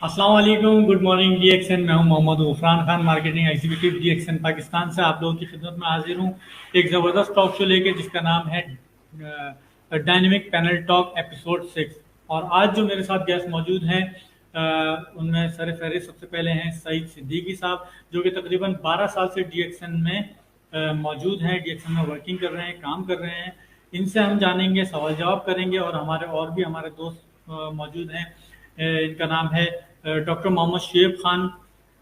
अस्सलाम वालेकुम, good morning DXN. मैं हूं Mohammad Ghufran Khan, marketing executive DXN Pakistan से आप लोगों की खिदमत में हाजिर हूं एक ज़बरदस्त टॉक शो लेके जिसका नाम है डायनेमिक पैनल टॉक एपिसोड 6। और आज जो मेरे साथ गेस्ट मौजूद हैं उनमें सर फहरिस्त सबसे पहले हैं सईद सिद्दीकी साहब, जो कि तकरीबन 12 साल से डीएक्सएन में मौजूद हैं, डीएक्सएन में वर्किंग कर रहे हैं, काम कर रहे हैं। इनसे हम जानेंगे, सवाल जवाब करेंगे। और भी हमारे दोस्त मौजूद हैं। इनका नाम है डॉक्टर मोहम्मद शुएब खान,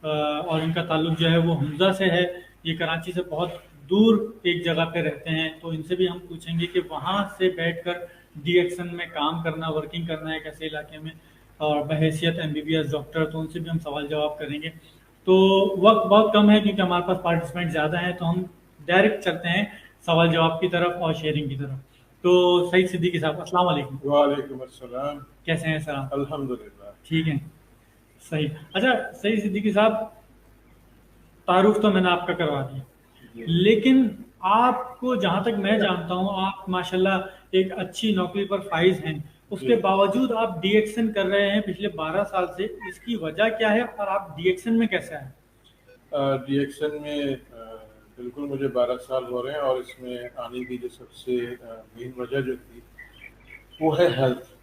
और इनका ताल्लुक जो है वो हमजा से है। ये कराची से बहुत दूर एक जगह पे रहते हैं, तो इनसे भी हम पूछेंगे कि वहाँ से बैठकर डीएक्सएन में काम करना, वर्किंग करना है कैसे इलाके में, और बहैसियत एमबीबीएस डॉक्टर, तो उनसे भी हम सवाल जवाब करेंगे। तो वक्त बहुत कम है क्योंकि हमारे पास पार्टिसिपेंट ज़्यादा हैं, तो हम डायरेक्ट चलते हैं सवाल जवाब की तरफ और शेयरिंग की तरफ। तो सईद सिद्दीकी साहब, अस्सलाम वालेकुम। वालेकुम अस्सलाम। कैसे हैं सर आप? अल्हम्दुलिल्लाह। ठीक है, सही। अच्छा सईद सिद्दीकी साहब, तारुफ तो मैंने आपका करवा दिया, लेकिन आपको जहां तक मैं जानता हूं, आप माशाल्लाह एक अच्छी नौकरी पर फाइज हैं। उसके बावजूद आप डीएक्सएन कर रहे हैं पिछले 12 साल से। इसकी वजह क्या है और आप डीएक्सएन में कैसे आए? डीएक्सएन में बिल्कुल मुझे 12 साल हो रहे हैं, और इसमें आने की जो सबसे मेन वजह जो थी वो है हेल्थ।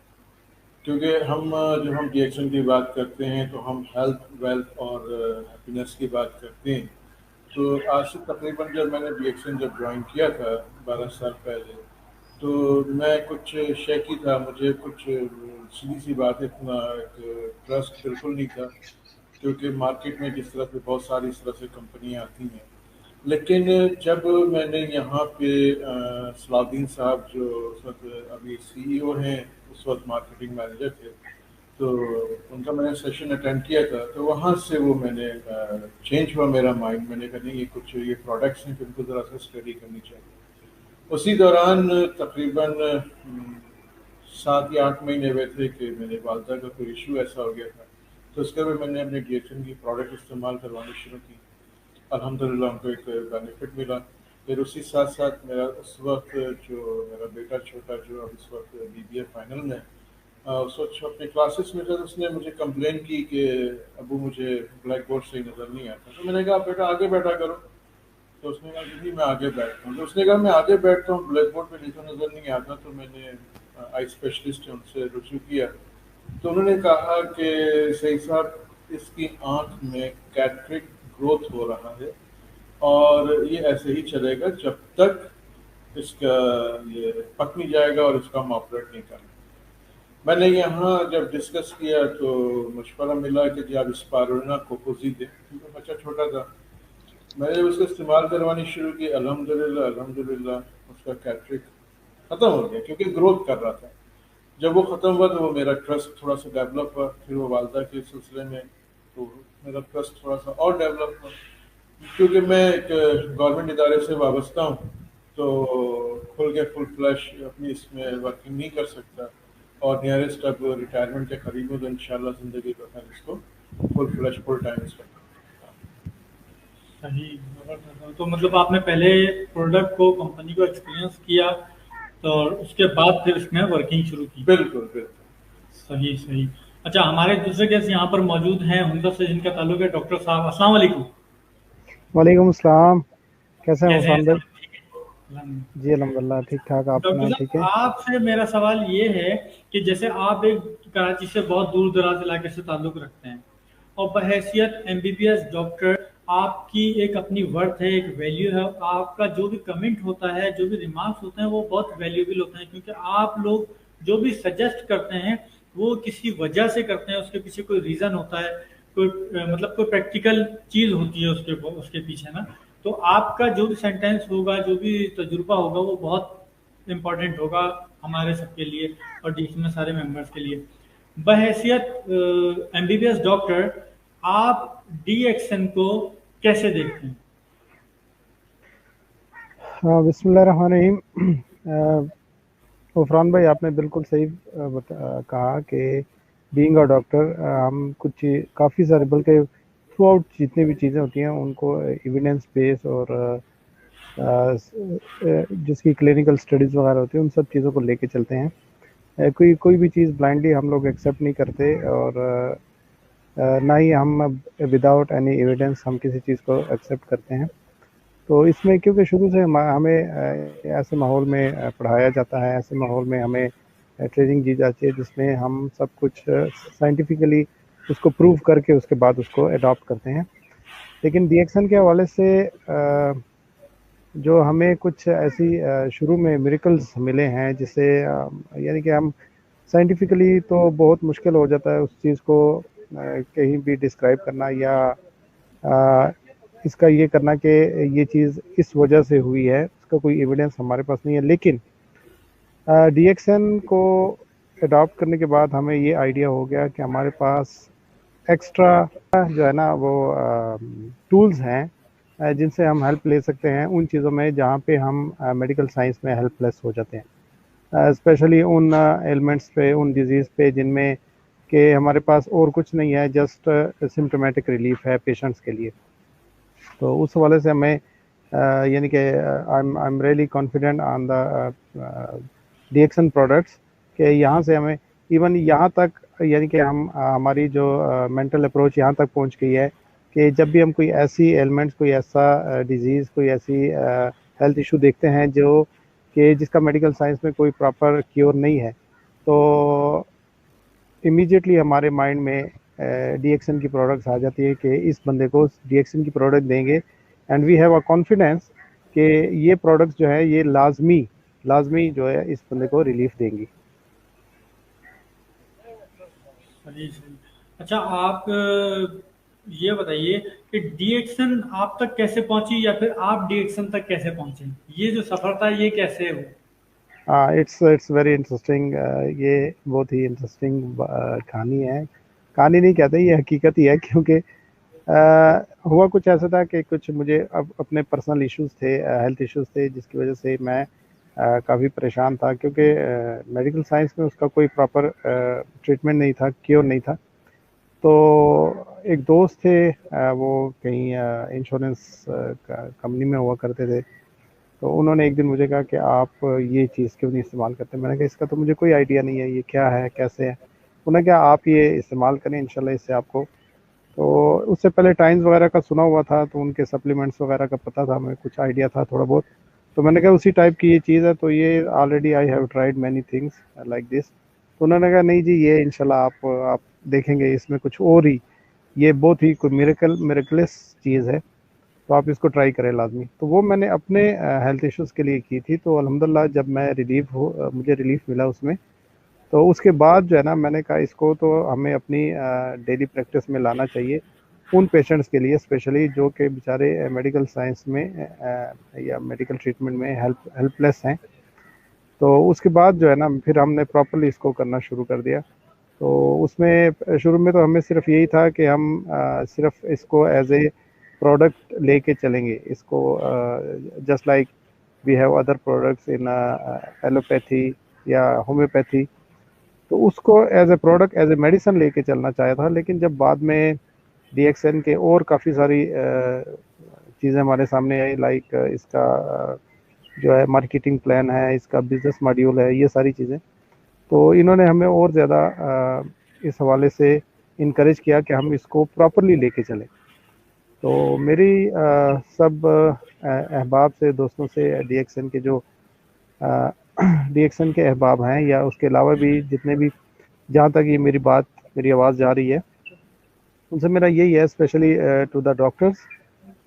क्योंकि जब हम डीएक्सएन की बात करते हैं तो हम हेल्थ, वेल्थ और हैप्पीनेस की बात करते हैं। तो आज से तकरीबन जब मैंने डीएक्सएन जब ज्वाइन किया था 12 साल पहले, तो मैं कुछ शेकी था, मुझे कुछ सीधी सी बात है, इतना ट्रस्ट बिल्कुल नहीं था, क्योंकि मार्केट में जिस तरह से बहुत सारी इस तरह से कंपनियां आती हैं। लेकिन जब मैंने यहाँ पे सलाउद्दीन साहब जो उस वक्त अभी सीईओ हैं, उस वक्त मार्केटिंग मैनेजर थे, तो उनका मैंने सेशन अटेंड किया था, तो वहाँ से वो मैंने चेंज हुआ मेरा माइंड। मैंने कहा नहीं, ये प्रोडक्ट्स हैं, इनको ज़रा सा स्टडी करनी चाहिए। उसी दौरान तकरीबन 7 या 8 महीने हुए थे कि मेरे वालदा का कोई इशू ऐसा हो गया था, तो उसके बाद मैंने अपने डीएक्सएन की प्रोडक्ट इस्तेमाल करवानी शुरू की। अल्हम्दुलिल्लाह उनको एक बेनिफिट मिला। फिर उसी साथ साथ मेरा उस वक्त जो मेरा बेटा छोटा, जो अब इस वक्त बीबीए फाइनल में, उस वक्त अपने क्लासेस में था, तो उसने मुझे कंप्लेन की कि अबू मुझे ब्लैक बोर्ड से नज़र नहीं आता। तो मैंने कहा बेटा आगे बैठा करो। तो उसने कहा कि मैं आगे बैठता हूँ। तो उसने कहा मैं आगे बैठता हूँ, ब्लैक बोर्ड पे लिखा नज़र नहीं आता। तो मैंने आई स्पेशलिस्ट है उनसे रुजू किया, तो उन्होंने कहा कि सही साहब इसकी आँख में कैटरेक्ट ग्रोथ हो रहा है, और ये ऐसे ही चलेगा जब तक इसका ये पक नहीं जाएगा और इसका हम ऑपरेट नहीं करना। मैंने यहाँ जब डिस्कस किया तो मशवरा मिला कि जी आप स्पारुलिना कोकोज़ी दें, क्योंकि बच्चा छोटा था। मैंने जब उसको इस्तेमाल करवानी शुरू की, अल्हम्दुलिल्लाह अल्हम्दुलिल्लाह उसका कैटरिक ख़त्म हो गया, क्योंकि ग्रोथ कर रहा था। जब वो ख़त्म हुआ तो वो मेरा ट्रस्ट थोड़ा सा डेवलप हुआ। फिर वो वालदा के सिलसिले में तो मेरा ट्रस्ट थोड़ा सा और डेवलप हुआ, क्योंकि मैं एक गवर्नमेंट इदारे से वाबस्ता हूँ, तो खुल के फुल फ्लैश अपनी इसमें वर्किंग नहीं कर सकता। और नियरेस्ट अब रिटायरमेंट के करीब हूँ, तो इंशाल्लाह ज़िंदगी का मैं इसको फुल फ्लैश फुल टाइम इसमें। सही। तो मतलब आपने पहले प्रोडक्ट को, कंपनी को एक्सपीरियंस किया, तो उसके बाद फिर इसमें वर्किंग शुरू की। बिल्कुल बिल्कुल। सही सही। अच्छा, हमारे दूसरे गेस्ट यहाँ पर मौजूद हैं हमजा से, जिनका ताल्लुक है डॉक्टर साहब। अस्सलाम वालेकुम। वालेकुम अस्सलाम। कैसे हैं कैसे हैं गफरान सर? भाई? ठीक है, जी अल्हम्दुलिल्लाह ठीक ठाक। आप डॉक्टर सुनाएं, ठीक साहब है? आपसे मेरा सवाल ये है कि जैसे आप एक कराची से बहुत दूर दराज इलाके से ताल्लुक रखते हैं, और बहैसियत एमबीबीएस डॉक्टर आपकी एक अपनी वर्थ है, एक वैल्यू है। आपका जो भी कमेंट होता है, जो भी रिमार्क्स होते हैं, वो बहुत वैल्यूएबल होते हैं, क्योंकि आप लोग जो भी सजेस्ट करते हैं वो किसी वजह से करते हैं, उसके पीछे कोई रीज़न होता है, कोई मतलब कोई प्रैक्टिकल चीज़ होती है उसके उसके पीछे ना। तो आपका जो भी सेंटेंस होगा, जो भी तजुर्बा होगा, वो बहुत इम्पोर्टेंट होगा हमारे सबके लिए और डीएक्सएन में सारे मेंबर्स के लिए। बहैसियत एमबीबीएस डॉक्टर, आप डीएक्सएन को कैसे देखते हैं? हाँ, बिस्मिल्लाहिर्रहमानिर्रहीम। गफरान भाई आपने बिल्कुल सही कहा कि बीइंग अ डॉक्टर हम कुछ काफ़ी सारे, बल्कि थ्रू आउट जितनी भी चीज़ें होती हैं उनको एविडेंस बेस और जिसकी क्लिनिकल स्टडीज़ वगैरह होती हैं उन सब चीज़ों को लेके चलते हैं। कोई भी चीज़ ब्लाइंडली हम लोग एक्सेप्ट नहीं करते, और ना ही हम विदाउट एनी एविडेंस हम किसी चीज़ को एक्सेप्ट करते हैं। तो इसमें क्योंकि शुरू से हमें ऐसे माहौल में पढ़ाया जाता है, ऐसे माहौल में हमें ट्रेनिंग दी जाती है जिसमें हम सब कुछ साइंटिफिकली उसको प्रूव करके उसके बाद उसको अडॉप्ट करते हैं। लेकिन DXN के हवाले से जो हमें कुछ ऐसी शुरू में मिरेकल्स मिले हैं जिससे यानी कि हम साइंटिफिकली तो बहुत मुश्किल हो जाता है उस चीज़ को कहीं भी डिस्क्राइब करना या इसका ये करना कि ये चीज़ इस वजह से हुई है, उसका कोई एविडेंस हमारे पास नहीं है। लेकिन DXN को अडॉप्ट करने के बाद हमें ये आइडिया हो गया कि हमारे पास एक्स्ट्रा जो है ना वो टूल्स हैं जिनसे हम हेल्प ले सकते हैं उन चीज़ों में जहाँ पे हम मेडिकल साइंस में हेल्पलेस हो जाते हैं, स्पेशली उन एलिमेंट्स पे, उन डिजीज़ पे जिनमें कि हमारे पास और कुछ नहीं है, जस्ट सिम्टोमेटिक रिलीफ है पेशेंट्स के लिए। तो उस हवाले से हमें यानी कि I am really confident on the DXN products कि यहाँ से हमें इवन यहाँ तक यानी कि हम हमारी जो मेंटल अप्रोच यहाँ तक पहुँच गई है कि जब भी हम कोई ऐसी एलिमेंट्स, कोई ऐसा डिजीज़, कोई ऐसी हेल्थ इशू देखते हैं जो कि जिसका मेडिकल साइंस में कोई प्रॉपर क्योर नहीं है, तो इमीडिएटली हमारे माइंड में DXN की प्रोडक्ट्स आ जाती है कि इस बंदे को DXN की प्रोडक्ट देंगे and we have a confidence कि ये प्रोडक्ट्स जो है ये लाजमी जो है इस बंदे को रिलीफ देंगी। सही। अच्छा, आप ये बताइए कि DXN आप तक कैसे पहुंची या फिर आप DXN तक कैसे पहुंचे? ये जो सफर था ये कैसे हुआ? It's very interesting. ये बहुत ही इंटरेस्टिंग कहानी है। कहानी नहीं कहते, ये हकीकत ही है, क्योंकि हुआ कुछ ऐसा था कि कुछ मुझे अब अपने पर्सनल इश्यूज थे, हेल्थ इश्यूज थे, जिसकी वजह से मैं काफ़ी परेशान था, क्योंकि मेडिकल साइंस में उसका कोई प्रॉपर ट्रीटमेंट नहीं था, क्योर नहीं था। तो एक दोस्त थे, वो कहीं इंश्योरेंस कंपनी में हुआ करते थे, तो उन्होंने एक दिन मुझे कहा कि आप ये चीज़ क्यों नहीं इस्तेमाल करते। मैंने कहा इसका तो मुझे कोई आइडिया नहीं है, ये क्या है, कैसे है। उन्होंने कहा आप ये इस्तेमाल करें, इंशाल्लाह इससे आपको। तो उससे पहले टाइम्स वगैरह का सुना हुआ था, तो उनके सप्लीमेंट्स वगैरह का पता था, हमें कुछ आइडिया था थोड़ा बहुत। तो मैंने कहा उसी टाइप की ये चीज़ है, तो ये already I have tried many things like this. तो उन्होंने कहा नहीं जी, ये इंशाल्लाह आप देखेंगे इसमें कुछ और ही, ये बहुत ही कोई मिरेकलस चीज़ है, तो आप इसको ट्राई करें लाजमी। तो वो मैंने अपने हेल्थ इश्यूज़ के लिए की थी। तो अल्हम्दुलिल्लाह जब मैं मुझे रिलीफ मिला उसमें, तो उसके बाद जो है ना मैंने कहा इसको तो हमें अपनी डेली प्रैक्टिस में लाना चाहिए उन पेशेंट्स के लिए, स्पेशली जो कि बेचारे मेडिकल साइंस में या मेडिकल ट्रीटमेंट में हेल्पलेस हैं। तो उसके बाद जो है ना फिर हमने प्रॉपरली इसको करना शुरू कर दिया। तो उसमें शुरू में तो हमें सिर्फ यही था कि हम सिर्फ इसको एज ए प्रोडक्ट लेके चलेंगे, इसको just like we have other products in allopathy या होम्योपैथी, तो उसको as a product, as a medicine लेके चलना चाहा था। लेकिन जब बाद में DXN के और काफ़ी सारी चीज़ें हमारे सामने आई, लाइक इसका जो है मार्केटिंग प्लान है, इसका बिजनेस मॉड्यूल है, ये सारी चीज़ें, तो इन्होंने हमें और ज़्यादा इस हवाले से इनकरेज किया कि हम इसको प्रॉपरली लेके चलें। तो मेरी सब अहबाब से, दोस्तों से, DXN के जो DXN के अहबाब हैं या उसके अलावा भी जितने भी, जहाँ तक ये मेरी आवाज़ जा रही है, उनसे मेरा यही है, स्पेशली टू द डॉक्टर्स,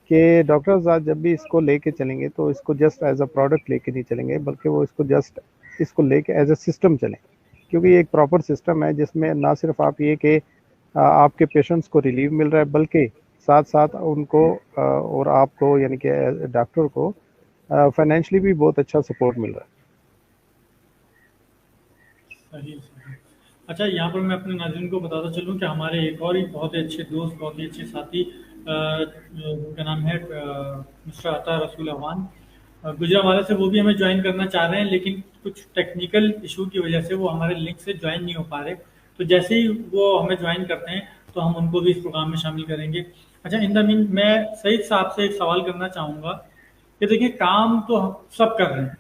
कि डॉक्टर्स आज जब भी इसको लेके चलेंगे तो इसको जस्ट एज अ प्रोडक्ट लेके नहीं चलेंगे, बल्कि वो इसको लेके एज अ सिस्टम चलें, क्योंकि ये एक प्रॉपर सिस्टम है जिसमें ना सिर्फ आप ये कि आपके पेशेंट्स को रिलीफ मिल रहा है, बल्कि साथ साथ उनको और आपको यानी कि डॉक्टर को फाइनेंशियली भी बहुत अच्छा सपोर्ट मिल रहा है। सही। अच्छा, यहाँ पर मैं अपने नाज़रीन को बताता चलूँ कि हमारे एक और ही बहुत ही अच्छे दोस्त, बहुत ही अच्छे साथी, का नाम है मिस्टर अता रसूल अवान, गुजरावाला से, वो भी हमें ज्वाइन करना चाह रहे हैं, लेकिन कुछ टेक्निकल इशू की वजह से वो हमारे लिंक से ज्वाइन नहीं हो पा रहे। तो जैसे ही वो हमें ज्वाइन करते हैं तो हम उनको भी इस प्रोग्राम में शामिल करेंगे। अच्छा, इन द मीन मैं सईद साहब से एक सवाल करना चाहूँगा कि देखिए, काम तो सब कर रहे हैं,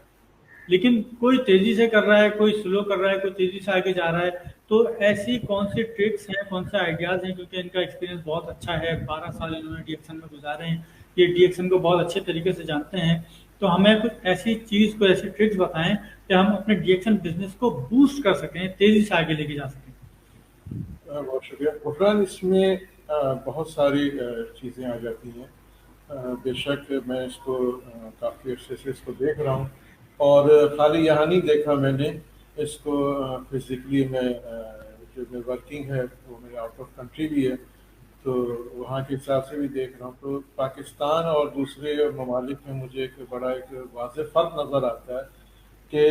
लेकिन कोई तेज़ी से कर रहा है, कोई स्लो कर रहा है, कोई तेज़ी से आगे जा रहा है। تو ایسی کون سی ٹرکس ہیں, کون سے آئیڈیاز ہیں, کیونکہ ان کا ایکسپیرینس بہت اچھا ہے, 12 سال انہوں نے ڈی ایکسن میں گزارے ہیں, یہ ڈی ایکسن کو بہت اچھے طریقے سے جانتے ہیں, تو ہمیں کچھ ایسی چیز کو, ایسی ٹرکس بتائیں کہ ہم اپنے ڈی ایکسن بزنس کو بوسٹ کر سکیں, تیزی سے آگے لے کے جا سکیں. بہت شکریہ غفران. اس میں بہت ساری چیزیں آ جاتی ہیں. بے شک میں اس کو کافی عرصے سے اس کو دیکھ رہا ہوں, اور خالی یہاں نہیں دیکھا میں نے اس کو, فزیکلی میں جو میں ورکنگ ہے وہ میرے آؤٹ آف کنٹری بھی ہے, تو وہاں کے حساب سے بھی دیکھ رہا ہوں. تو پاکستان اور دوسرے ممالک میں مجھے ایک بڑا ایک واضح فرق نظر آتا ہے کہ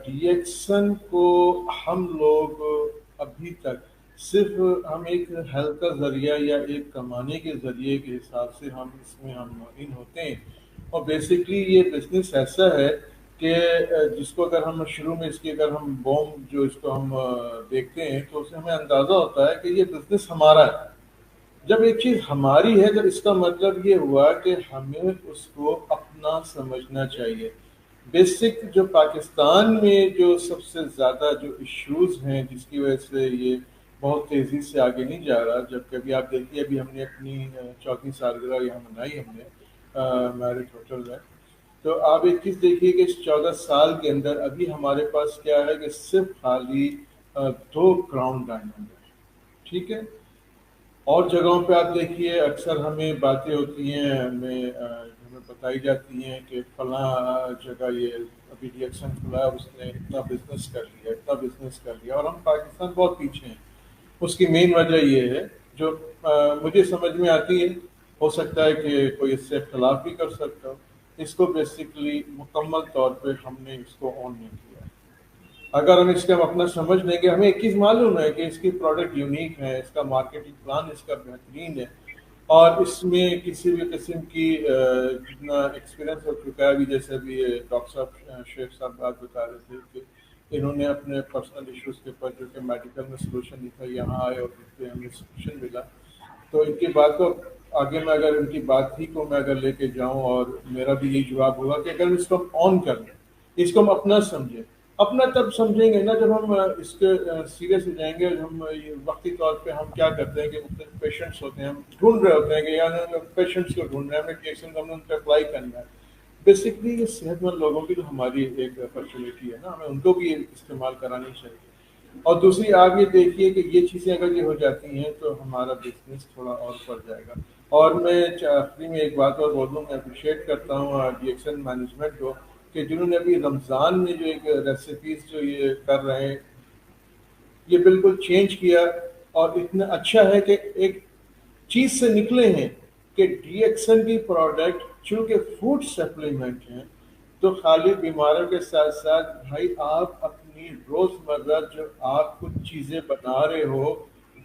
ڈی ایکسن کو ہم لوگ ابھی تک صرف ہم ایک ہیلتھ کا ذریعہ یا ایک کمانے کے ذریعے کے حساب سے ہم اس میں ہم ان ہوتے ہیں, اور بیسکلی یہ بزنس ایسا ہے کہ جس کو اگر ہم شروع میں اس کی اگر ہم بوم جو اس کو ہم دیکھتے ہیں تو اس سے ہمیں اندازہ ہوتا ہے کہ یہ بزنس ہمارا ہے. جب ایک چیز ہماری ہے تو اس کا مطلب یہ ہوا کہ ہمیں اس کو اپنا سمجھنا چاہیے. بیسک جو پاکستان میں جو سب سے زیادہ جو ایشوز ہیں جس کی وجہ سے یہ بہت تیزی سے آگے نہیں جا رہا, جبکہ ابھی آپ دیکھیے ابھی ہم نے اپنی 4ویں سالگرہ یہاں منائی ہم نے میرٹ ہوٹل میں, تو آپ ایک چیز دیکھیے کہ اس 14 سال کے اندر ابھی ہمارے پاس کیا ہے کہ صرف خالی 2 کراؤن ڈائمنڈ ہے, ٹھیک ہے. اور جگہوں پہ آپ دیکھیے اکثر ہمیں باتیں ہوتی ہیں, ہمیں بتائی جاتی ہیں کہ فلاں جگہ یہ ابھی ڈی ایکسن کھلا ہے, اس نے اتنا بزنس کر لیا, اتنا بزنس کر لیا, اور ہم پاکستان بہت پیچھے ہیں. اس کی مین وجہ یہ ہے جو مجھے سمجھ میں آتی ہے, ہو سکتا ہے کہ کوئی اس سے اختلاف بھی کر سکتا ہو, اس کو بیسکلی مکمل طور پہ ہم نے اس کو آن نہیں کیا. اگر ہم اس کا اپنا سمجھ لیں گے, ہمیں ایک چیز معلوم ہے کہ اس کی پروڈکٹ یونیک ہے, اس کا مارکیٹنگ پلان اس کا بہترین ہے, اور اس میں کسی بھی قسم کی جتنا ایکسپیرینس ہو چکا ہے. ابھی جیسے ابھی ڈاکٹر صاحب شیخ صاحب بات بتا رہے تھے کہ انہوں نے اپنے پرسنل ایشوز کے اوپر جو کہ میڈیکل میں سلوشن نہیں تھا, یہاں آئے اور ہمیں سلوشن ملا. تو ان کی بات کو آگے میں اگر ان کی بات ہی کو میں اگر لے کے جاؤں, اور میرا بھی یہی جواب ہوگا کہ اگر اس کو ہم آن کر لیں, اس کو ہم اپنا سمجھیں, اپنا تب سمجھیں گے نا جب ہم اس کے سیریس ہو جائیں گے. ہم وقتی طور پہ ہم کیا کرتے ہیں کہ مختلف پیشنٹس ہوتے ہیں, ہم ڈھونڈ رہے ہوتے ہیں کہ یار پیشنٹس کو ڈھونڈ رہے ہیں, ہمیں ڈی ایکسن ہم نے ان پہ اپلائی کرنا ہے. بیسکلی یہ صحت مند لوگوں کی تو ہماری ایک اپرچونیٹی ہے نا, ہمیں ان کو بھی استعمال کرانی چاہیے. اور دوسری آپ یہ دیکھیے کہ یہ چیزیں اگر یہ ہو جاتی ہیں تو ہمارا بزنس تھوڑا اور بڑھ جائے گا. اور میں آخری میں ایک بات اور بول دوں, میں اپریشیٹ کرتا ہوں ڈی ایکسن مینجمنٹ کو کہ جنہوں نے ابھی رمضان میں جو ایک ریسیپیز جو یہ کر رہے ہیں, یہ بالکل چینج کیا, اور اتنا اچھا ہے کہ ایک چیز سے نکلے ہیں کہ ڈی ایکسن کی پروڈکٹ چونکہ فوڈ سپلیمنٹ ہیں, تو خالی بیماروں کے ساتھ ساتھ بھائی آپ اپنی روزمرہ جو آپ کچھ چیزیں بنا رہے ہو,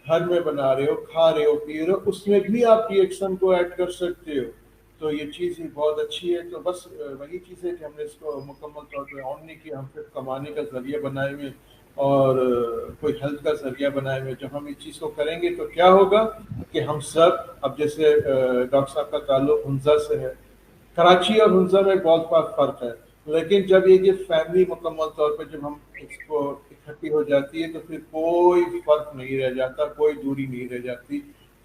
گھر میں بنا رہے ہو, کھا رہے ہو, پی رہے ہو, اس میں بھی آپ ڈی ایکسن کو ایڈ کر سکتے ہو. تو یہ چیز ہی بہت اچھی ہے. تو بس وہی چیز ہے کہ ہم نے اس کو مکمل طور پہ آن نہیں کیا, ہم صرف کمانے کا ذریعہ بنائے ہوئے اور کوئی ہیلتھ کا ذریعہ بنائے ہوئے. جب ہم اس چیز کو کریں گے تو کیا ہوگا کہ ہم سب, اب جیسے ڈاکٹر صاحب کا تعلق ہنزا سے ہے, کراچی اور ہنزا میں بہت فرق ہے, لیکن جب یہ فیملی مکمل طور پہ جب ہم اس کو اکٹھی ہو جاتی ہے تو پھر کوئی فرق نہیں رہ جاتا, کوئی دوری نہیں رہ جاتی.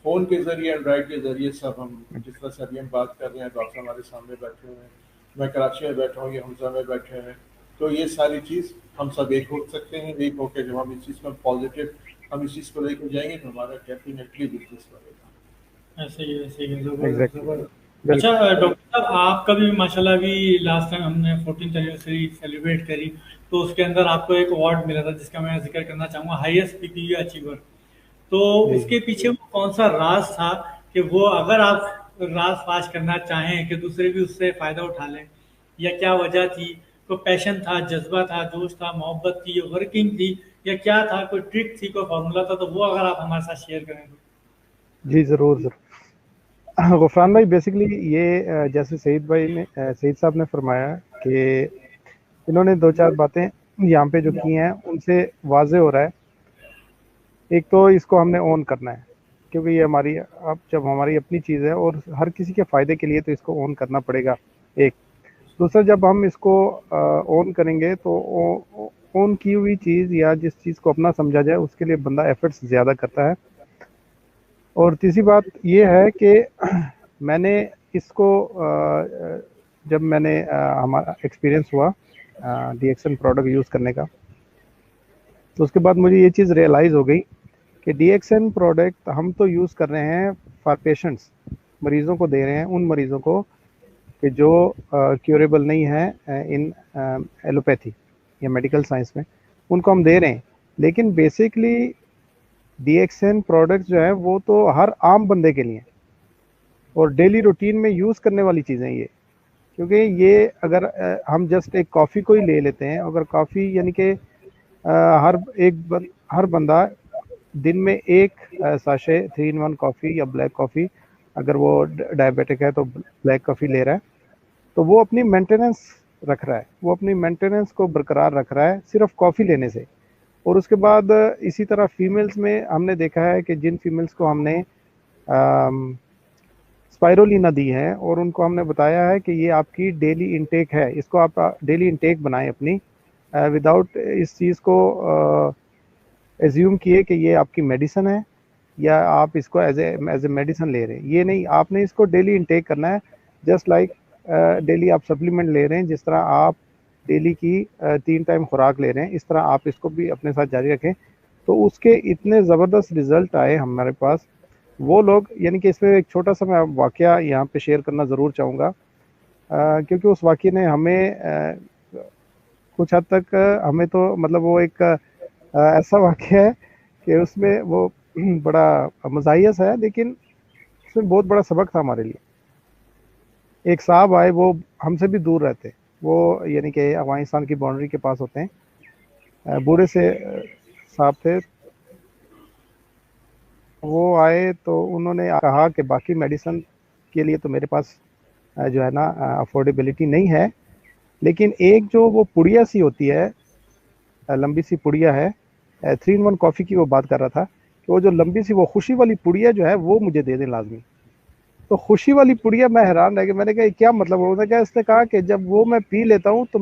فون کے ذریعے, اینڈرائڈ کے ذریعے سب ہم جس طرح سے ابھی ہم بات کر رہے ہیں, ڈاکٹر ہمارے سامنے بیٹھے ہوئے ہیں, میں کراچی میں بیٹھا ہوں, یہ حمزہ میں بیٹھے ہیں, تو یہ ساری چیز ہم سب ایک ہو سکتے ہیں. ایک ہو کے جب ہم اس چیز میں پازیٹیو ہم اس چیز کو لے کے جائیں گے تو ہمارا ڈیفینیٹلی بزنس بڑھے گا. ایسے ہی Exactly. اچھا ڈاکٹر صاحب, آپ کا بھی ماشاء اللہ بھی لاسٹ ٹائم ہم نے 14th اینیورسری سیلیبریٹ کری, تو اس کے اندر آپ کو ایک ایوارڈ ملا تھا جس کا میں ذکر کرنا چاہوں گا, ہائیسٹ پی پی اچیور. تو اس کے پیچھے وہ کون سا راز تھا کہ وہ, اگر آپ راز فاش کرنا چاہیں کہ دوسرے بھی اس سے فائدہ اٹھا لیں, یا کیا وجہ تھی؟ کوئی پیشن تھا, جذبہ تھا, جوش تھا, محبت تھی, ورکنگ تھی, یا کیا تھا, کوئی ٹرک تھی, کوئی فارمولا تھا؟ تو وہ اگر آپ ہمارے ساتھ شیئر کریں تو. جی ضرور. غفران بھائی, بیسکلی یہ جیسے سعید صاحب نے فرمایا کہ انہوں نے 2-4 باتیں یہاں پہ جو کی ہیں ان سے واضح ہو رہا ہے. ایک تو اس کو ہم نے اون کرنا ہے, کیونکہ یہ ہماری اب جب ہماری اپنی چیز ہے اور ہر کسی کے فائدے کے لیے, تو اس کو اون کرنا پڑے گا. ایک دوسرا, جب ہم اس کو اون کریں گے تو ओन की हुई चीज़ या जिस चीज़ को अपना समझा जाए उसके लिए बंदा एफर्ट्स ज़्यादा करता है। और तीसरी बात ये है कि मैंने इसको जब मैंने हमारा एक्सपीरियंस हुआ DXN प्रोडक्ट यूज़ करने का, तो उसके बाद मुझे ये चीज़ रियलाइज़ हो गई कि DXN प्रोडक्ट हम तो यूज़ कर रहे हैं फॉर पेशेंट्स, मरीज़ों को दे रहे हैं, उन मरीज़ों को कि जो क्यूरेबल नहीं है इन एलोपैथी या मेडिकल साइंस में, उनको हम दे रहे हैं। लेकिन बेसिकली DXN प्रोडक्ट्स जो है वो तो हर आम बंदे के लिए और डेली रूटीन में यूज़ करने वाली चीज़ें ये, क्योंकि ये अगर हम जस्ट एक कॉफ़ी को ही ले लेते हैं, अगर कॉफ़ी यानी कि हर बंदा दिन में एक साशे 3-in-1 कॉफ़ी या ब्लैक कॉफ़ी, अगर वो डायबिटिक है तो ब्लैक कॉफ़ी ले रहा है, तो वो अपनी मेंटेनेंस रख रहा है, वो अपनी मेंटेनेंस को बरकरार रख रहा है सिर्फ कॉफ़ी लेने से। और उसके बाद इसी तरह फीमेल्स में हमने देखा है कि जिन फीमेल्स को हमने स्पाइरोलिना दी है और उनको हमने बताया है कि ये आपकी डेली इंटेक है, इसको आप डेली इंटेक बनाएं अपनी, विदाउट इस चीज़ को एज्यूम किए कि ये आपकी मेडिसिन है या आप इसको एज ए मेडिसिन ले रहे हैं। ये नहीं, आपने इसको डेली इंटेक करना है, जस्ट लाइक डेली आप सप्लीमेंट ले रहे हैं, जिस तरह आप डेली की 3 टाइम खुराक ले रहे हैं, इस तरह आप इसको भी अपने साथ जारी रखें। तो उसके इतने ज़बरदस्त रिज़ल्ट आए हमारे पास। वो लोग, यानी कि इसमें एक छोटा सा मैं वाक़या यहाँ पे शेयर करना ज़रूर चाहूँगा, क्योंकि उस वाक़ये ने हमें कुछ हद तक हमें तो मतलब वो एक ऐसा वाक़या है कि उसमें वो बड़ा मज़ाहियस है, लेकिन उसमें बहुत बड़ा सबक था हमारे लिए। एक साहब आए, वो हमसे भी दूर रहते, वो यानी कि अफगानिस्तान की बाउंड्री के पास होते हैं, बूढ़े से साहब थे। वो आए तो उन्होंने कहा कि बाकी मेडिसिन के लिए तो मेरे पास जो है ना अफोर्डेबिलिटी नहीं है, लेकिन एक जो वो पुड़िया सी होती है, लंबी सी पुड़िया है, 3-in-1 कॉफ़ी की वो बात कर रहा था, कि वो जो लंबी सी वो खुशी वाली पुड़िया जो है वो मुझे दे दें लाजमी। तो खुशी वाली पुड़िया, मैं हैरान रह गया, मैंने कहा क्या मतलब? उन्होंने कहा, इसने कहा कि जब वो मैं पी लेता हूँ तो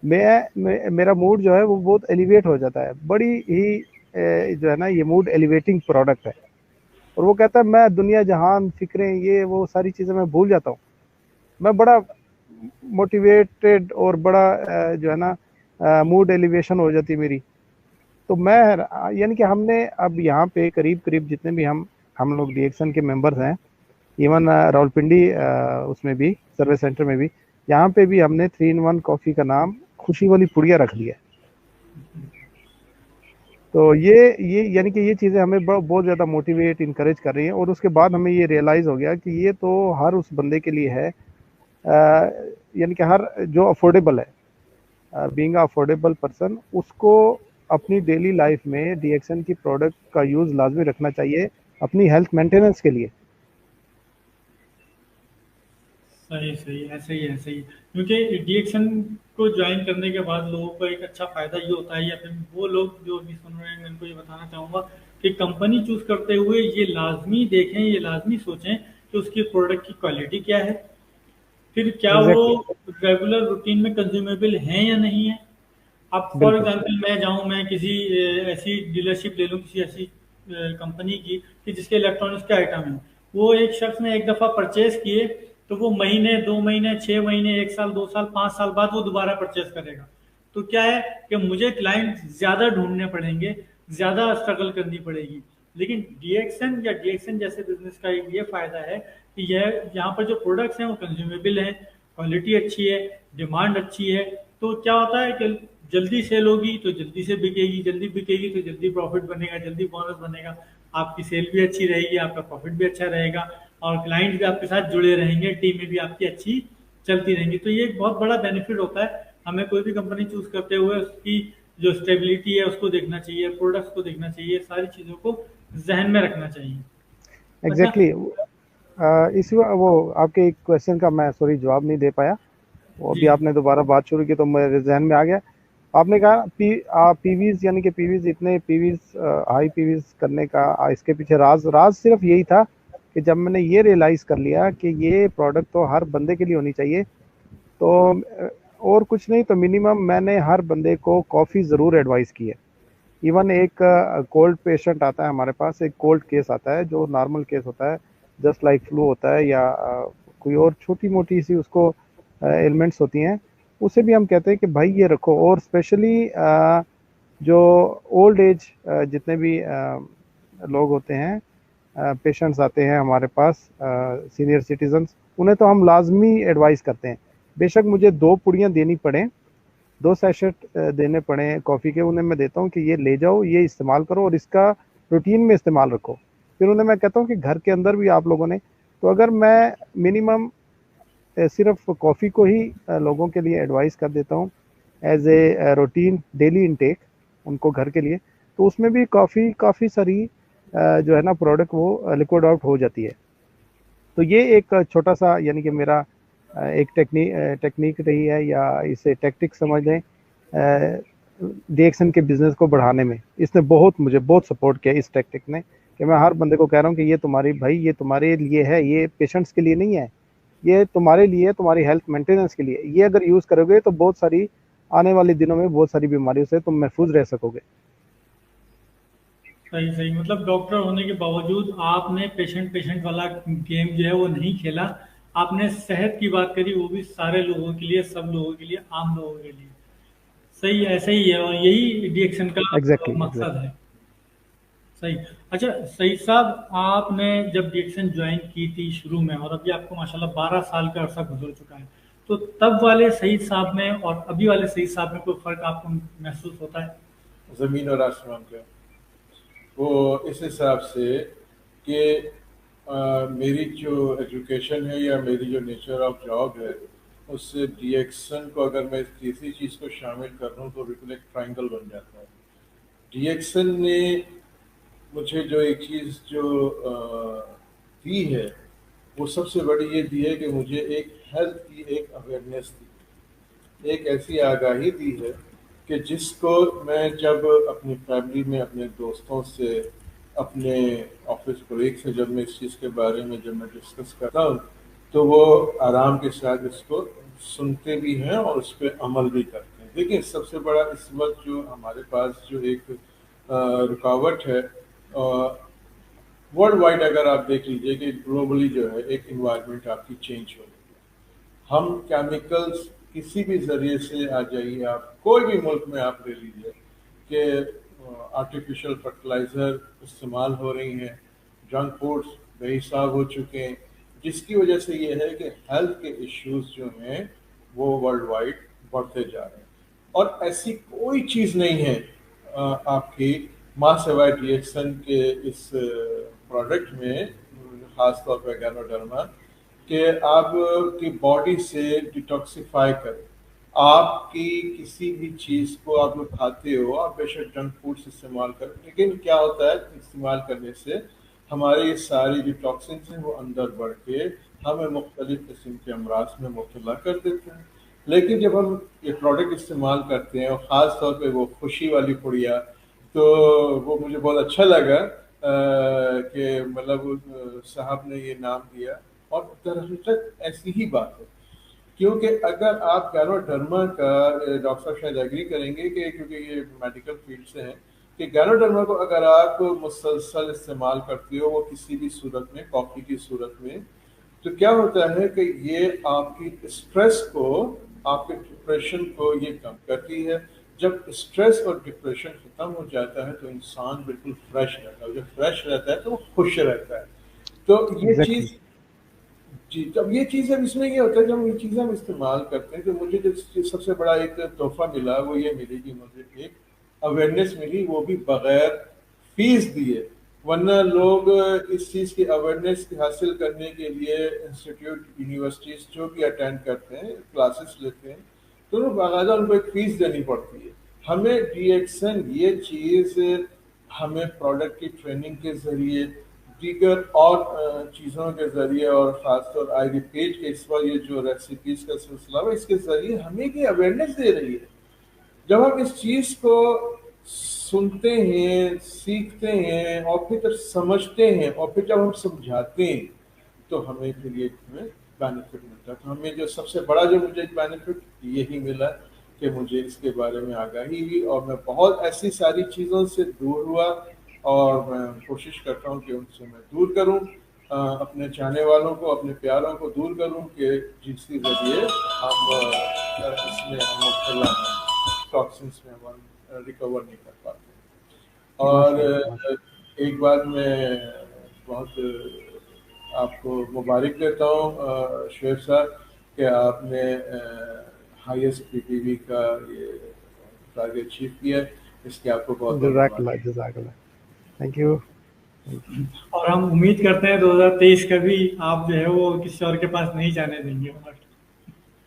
मेरा मूड जो है वो बहुत एलिवेट हो जाता है, बड़ी ही जो है ना ये मूड एलिवेटिंग प्रोडक्ट है। और वो कहता है मैं दुनिया जहान फिक्रें ये वो सारी चीज़ें मैं भूल जाता हूँ, मैं बड़ा मोटिवेटेड और बड़ा जो है ना मूड एलिवेशन हो जाती है मेरी। तो मैं यानी कि हमने अब यहाँ पे करीब करीब जितने भी हम लोग DXN के मेंबर्स हैं, इवन रावलपिंडी उसमें भी सर्विस सेंटर में भी, यहाँ पे भी हमने 3-in-1 कॉफ़ी का नाम खुशी वाली पुड़िया रख लिया। तो ये यानी कि ये चीज़ें हमें बहुत ज़्यादा मोटिवेट इनकरेज कर रही हैं। और उसके बाद हमें ये रियलाइज़ हो गया कि ये तो हर उस बंदे के लिए है, यानी कि हर जो अफोर्डेबल है, बीइंग अफोर्डेबल पर्सन, उसको अपनी डेली लाइफ में DXN की प्रोडक्ट का यूज़ लाजमी रखना चाहिए अपनी हेल्थ मेंटेनेंस के लिए। सही ऐसे ही क्योंकि DXN को ज्वाइन करने के बाद लोगों को एक अच्छा फ़ायदा ये होता है, या फिर वो लोग जो भी सुन रहे हैं मैं उनको ये बताना चाहूँगा कि कंपनी चूज़ करते हुए ये लाजमी देखें, ये लाजमी सोचें कि उसकी प्रोडक्ट की क्वालिटी क्या है, फिर क्या वो रेगुलर रूटीन में कंज्यूमेबल हैं या नहीं है। अब फॉर एग्जांपल मैं जाऊं, मैं किसी ऐसी डीलरशिप ले लूं किसी ऐसी कंपनी की कि जिसके इलेक्ट्रॉनिक्स के आइटम हैं, वो एक शख्स ने एक दफ़ा परचेज किए तो वो महीने 2 महीने 6 महीने 1 साल 2 साल 5 साल बाद वो दोबारा परचेज करेगा। तो क्या है कि मुझे क्लाइंट ज़्यादा ढूंढने पड़ेंगे, ज़्यादा स्ट्रगल करनी पड़ेगी। लेकिन DXN या DXN जैसे बिजनेस का ये फ़ायदा है कि यह यहाँ पर जो प्रोडक्ट्स हैं वो कंज्यूमेबल हैं, क्वालिटी अच्छी है, डिमांड अच्छी है। तो क्या होता है कि जल्दी सेल होगी तो जल्दी से बिकेगी, जल्दी बिकेगी तो जल्दी प्रॉफिट बनेगा, जल्दी बोनस बनेगा, आपकी सेल भी अच्छी रहेगी, आपका प्रॉफिट भी अच्छा रहेगा और क्लाइंट भी आपके साथ जुड़े रहेंगे, टीमें भी आपकी अच्छी चलती रहेंगी। तो ये एक बहुत बड़ा बेनिफिट होता है। हमें कोई भी कंपनी चूज करते हुए उसकी जो स्टेबिलिटी है उसको देखना चाहिए, प्रोडक्ट्स को देखना चाहिए, सारी चीज़ों को जहन में रखना चाहिए। एग्जैक्टली इस वो आपके एक क्वेश्चन का मैं सॉरी जवाब नहीं दे पाया, वो अभी आपने दोबारा बात शुरू की तो मेरे जहन में आ गया। आपने कहा पीवीज, यानी कि पीवीज, इतने पीवीज हाई पीवीज करने का इसके पीछे राज सिर्फ यही था कि जब मैंने ये रियलाइज़ कर लिया कि ये प्रोडक्ट तो हर बंदे के लिए होनी चाहिए, तो اور کچھ نہیں تو منیمم میں نے ہر بندے کو کافی ضرور ایڈوائز کی ہے. ایون ایک کولڈ پیشنٹ آتا ہے ہمارے پاس, ایک کولڈ کیس آتا ہے جو نارمل کیس ہوتا ہے, جسٹ لائک فلو ہوتا ہے یا کوئی اور چھوٹی موٹی سی اس کو ایلمنٹس ہوتی ہیں, اسے بھی ہم کہتے ہیں کہ بھائی یہ رکھو. اور اسپیشلی جو اولڈ ایج جتنے بھی لوگ ہوتے ہیں, پیشنٹس آتے ہیں ہمارے پاس, سینئر سٹیزنس, انہیں تو ہم لازمی ایڈوائز کرتے ہیں. بے شک مجھے 2 پڑیاں دینی پڑیں, 2 سیشٹ دینے پڑیں کافی کے, انہیں میں دیتا ہوں کہ یہ لے جاؤ, یہ استعمال کرو اور اس کا روٹین میں استعمال رکھو. پھر انہیں میں کہتا ہوں کہ گھر کے اندر بھی آپ لوگوں نے, تو اگر میں منیمم صرف کافی کو ہی لوگوں کے لیے ایڈوائز کر دیتا ہوں as a routine daily intake ان کو گھر کے لیے, تو اس میں بھی کافی ساری جو ہے نا پروڈکٹ وہ لیکوڈ آؤٹ ہو جاتی ہے. تو یہ ایک چھوٹا سا یعنی کہ میرا ایک ٹیکنیک رہی ہے, یا اسے ٹیکٹک سمجھ لیں, ڈی ایکسن کے بزنس کو بڑھانے میں. اس نے مجھے بہت سپورٹ کیا اس ٹیکٹک نے, کہ میں ہر بندے کو کہہ رہا ہوں کہ یہ یہ تمہارے لیے ہے, یہ پیشنٹس کے لیے نہیں ہے, یہ تمہارے لیے, تمہاری ہیلتھ مینٹیننس کے لیے. یہ اگر یوز کرو گے تو بہت ساری آنے والے دنوں میں بہت ساری بیماریوں سے تم محفوظ رہ سکو گے. صحیح. مطلب ڈاکٹر ہونے کے باوجود آپ نے پیشنٹ والا گیم جو ہے وہ نہیں کھیلا, آپ نے صحت کی بات کری, وہ بھی سارے لوگوں کے لیے, سب لوگوں کے لیے, عام لوگوں کے لیے. صحیح, ایسا ہی ہے, اور یہی ڈی ایکشن کا مقصد ہے. صحیح. اچھا سعید صاحب, آپ نے جب ڈی ایکشن جوائن کی تھی شروع میں, اور ابھی آپ کو ماشاءاللہ 12 سال کا عرصہ گزر چکا ہے, تو تب والے سعید صاحب میں اور ابھی والے سعید صاحب میں کوئی فرق آپ کو محسوس ہوتا ہے؟ زمین اور آسمان کا. وہ اس حساب سے کہ میری جو ایجوکیشن ہے یا میری جو نیچر آف جاب ہے, اس سے ڈی ایکسن کو اگر میں تیسری چیز کو شامل کر لوں تو بالکل ایک ٹرائنگل بن جاتا ہے. ڈی ایکسن نے مجھے جو ایک چیز جو دی ہے, وہ سب سے بڑی یہ دی ہے کہ مجھے ایک ہیلتھ کی ایک اویئرنیس دی, ایک ایسی آگاہی دی ہے کہ جس کو میں جب اپنی فیملی میں, اپنے دوستوں سے, اپنے آفس کولیگ سے جب میں اس چیز کے بارے میں جب میں ڈسکس کرتا ہوں, تو وہ آرام کے ساتھ اس کو سنتے بھی ہیں اور اس پہ عمل بھی کرتے ہیں. دیکھیں, سب سے بڑا اس وقت جو ہمارے پاس جو ایک رکاوٹ ہے ورلڈ وائڈ, اگر آپ دیکھ لیجئے کہ گلوبلی جو ہے ایک انوائرمنٹ آپ کی چینج ہو رہی ہے. ہم کیمیکلز کسی بھی ذریعے سے آ جائیے, آپ کوئی بھی ملک میں آپ لے لیجیے کہ آرٹیفیشل فرٹیلائزر استعمال ہو رہی ہیں, جنک فوڈس بے حساب ہو چکے ہیں, جس کی وجہ سے یہ ہے کہ ہیلتھ کے ایشوز جو ہیں وہ ورلڈ وائڈ بڑھتے جا رہے ہیں. اور ایسی کوئی چیز نہیں ہے آپ کی ماں سوائے ڈی ایکسن کے اس پروڈکٹ میں, خاص طور پہ گینوڈرما, کہ آپ کی باڈی سے ڈیٹاکسیفائی کرے. آپ کی کسی بھی چیز کو آپ لوگ کھاتے ہو, آپ بے شک جنک فوڈس استعمال کریں, لیکن کیا ہوتا ہے استعمال کرنے سے ہمارے یہ ساری جو ٹاکسنس ہیں وہ اندر بڑھ کے ہمیں مختلف قسم کے امراض میں مبتلا کر دیتے ہیں. لیکن جب ہم یہ پروڈکٹ استعمال کرتے ہیں, اور خاص طور پہ وہ خوشی والی پڑیا, تو وہ مجھے بہت اچھا لگا کہ مطلب صاحب نے یہ نام دیا. اور درحقیقت ایسی ہی بات ہے, کیونکہ اگر آپ گینوڈرما کا, ڈاکٹر صاحب شاید ایگری کریں گے کہ کیونکہ یہ میڈیکل فیلڈ سے ہیں, کہ گینوڈرما کو اگر آپ مسلسل استعمال کرتے ہو, وہ کسی بھی صورت میں, کافی کی صورت میں, تو کیا ہوتا ہے کہ یہ آپ کی اسٹریس کو, آپ کے ڈپریشن کو یہ کم کرتی ہے. جب اسٹریس اور ڈپریشن ختم ہو جاتا ہے تو انسان بالکل فریش رہتا ہے, جب فریش رہتا ہے تو وہ خوش رہتا ہے. تو یہ چیز جی, جب یہ چیز اب اس میں یہ ہوتا ہے, جب یہ چیزیں ہم استعمال کرتے ہیں, تو مجھے جو سب سے بڑا ایک تحفہ ملا وہ یہ ملی کہ مجھے ایک اویئرنیس ملی, وہ بھی بغیر فیس دیے. ورنہ لوگ اس چیز کی اویئرنیس حاصل کرنے کے لیے انسٹیٹیوٹ, یونیورسٹیز جو بھی اٹینڈ کرتے ہیں, کلاسز لیتے ہیں, تو وہ باقاعدہ ان کو ایک فیس دینی پڑتی ہے. ہمیں ڈی ایکسن یہ چیز ہمیں پروڈکٹ کی ٹریننگ کے ذریعے, دیگر اور چیزوں کے ذریعے, اور خاص طور آئی ریپیٹ کے اس وقت یہ جو ریسیپیز کا سلسلہ ہے, اس کے ذریعے ہمیں یہ اویئرنیس دے رہی ہے. جب ہم اس چیز کو سنتے ہیں, سیکھتے ہیں, اور پھر سمجھتے ہیں, اور پھر جب ہم سمجھاتے ہیں, تو ہمیں پھر یہ बेनिफिट मिलता है। तो हमें जो सबसे बड़ा जो मुझे बेनिफिट यही मिला कि मुझे इसके बारे में आगाही हुई और मैं बहुत ऐसी सारी चीज़ों से दूर हुआ और मैं कोशिश करता हूँ कि उनसे मैं दूर करूँ, अपने चाहने वालों को, अपने प्यारों को दूर करूँ कि जिसके ज़रिए हम इसमें हम मुब्तला हैं, टॉक्सिन्स में हम रिकवर नहीं कर पाते। और एक बार मैं बहुत आपको मुबारक देता हूँ शुएब साहब कि आपने हाईएस्ट पीपीवी का ये टारगेट अचीव किया है, इसके आपको बहुत जज़ाकल्लाह, थैंक यू। और हम उम्मीद करते हैं 2023 का भी आप जो है वो किसी और के पास नहीं जाने देंगे।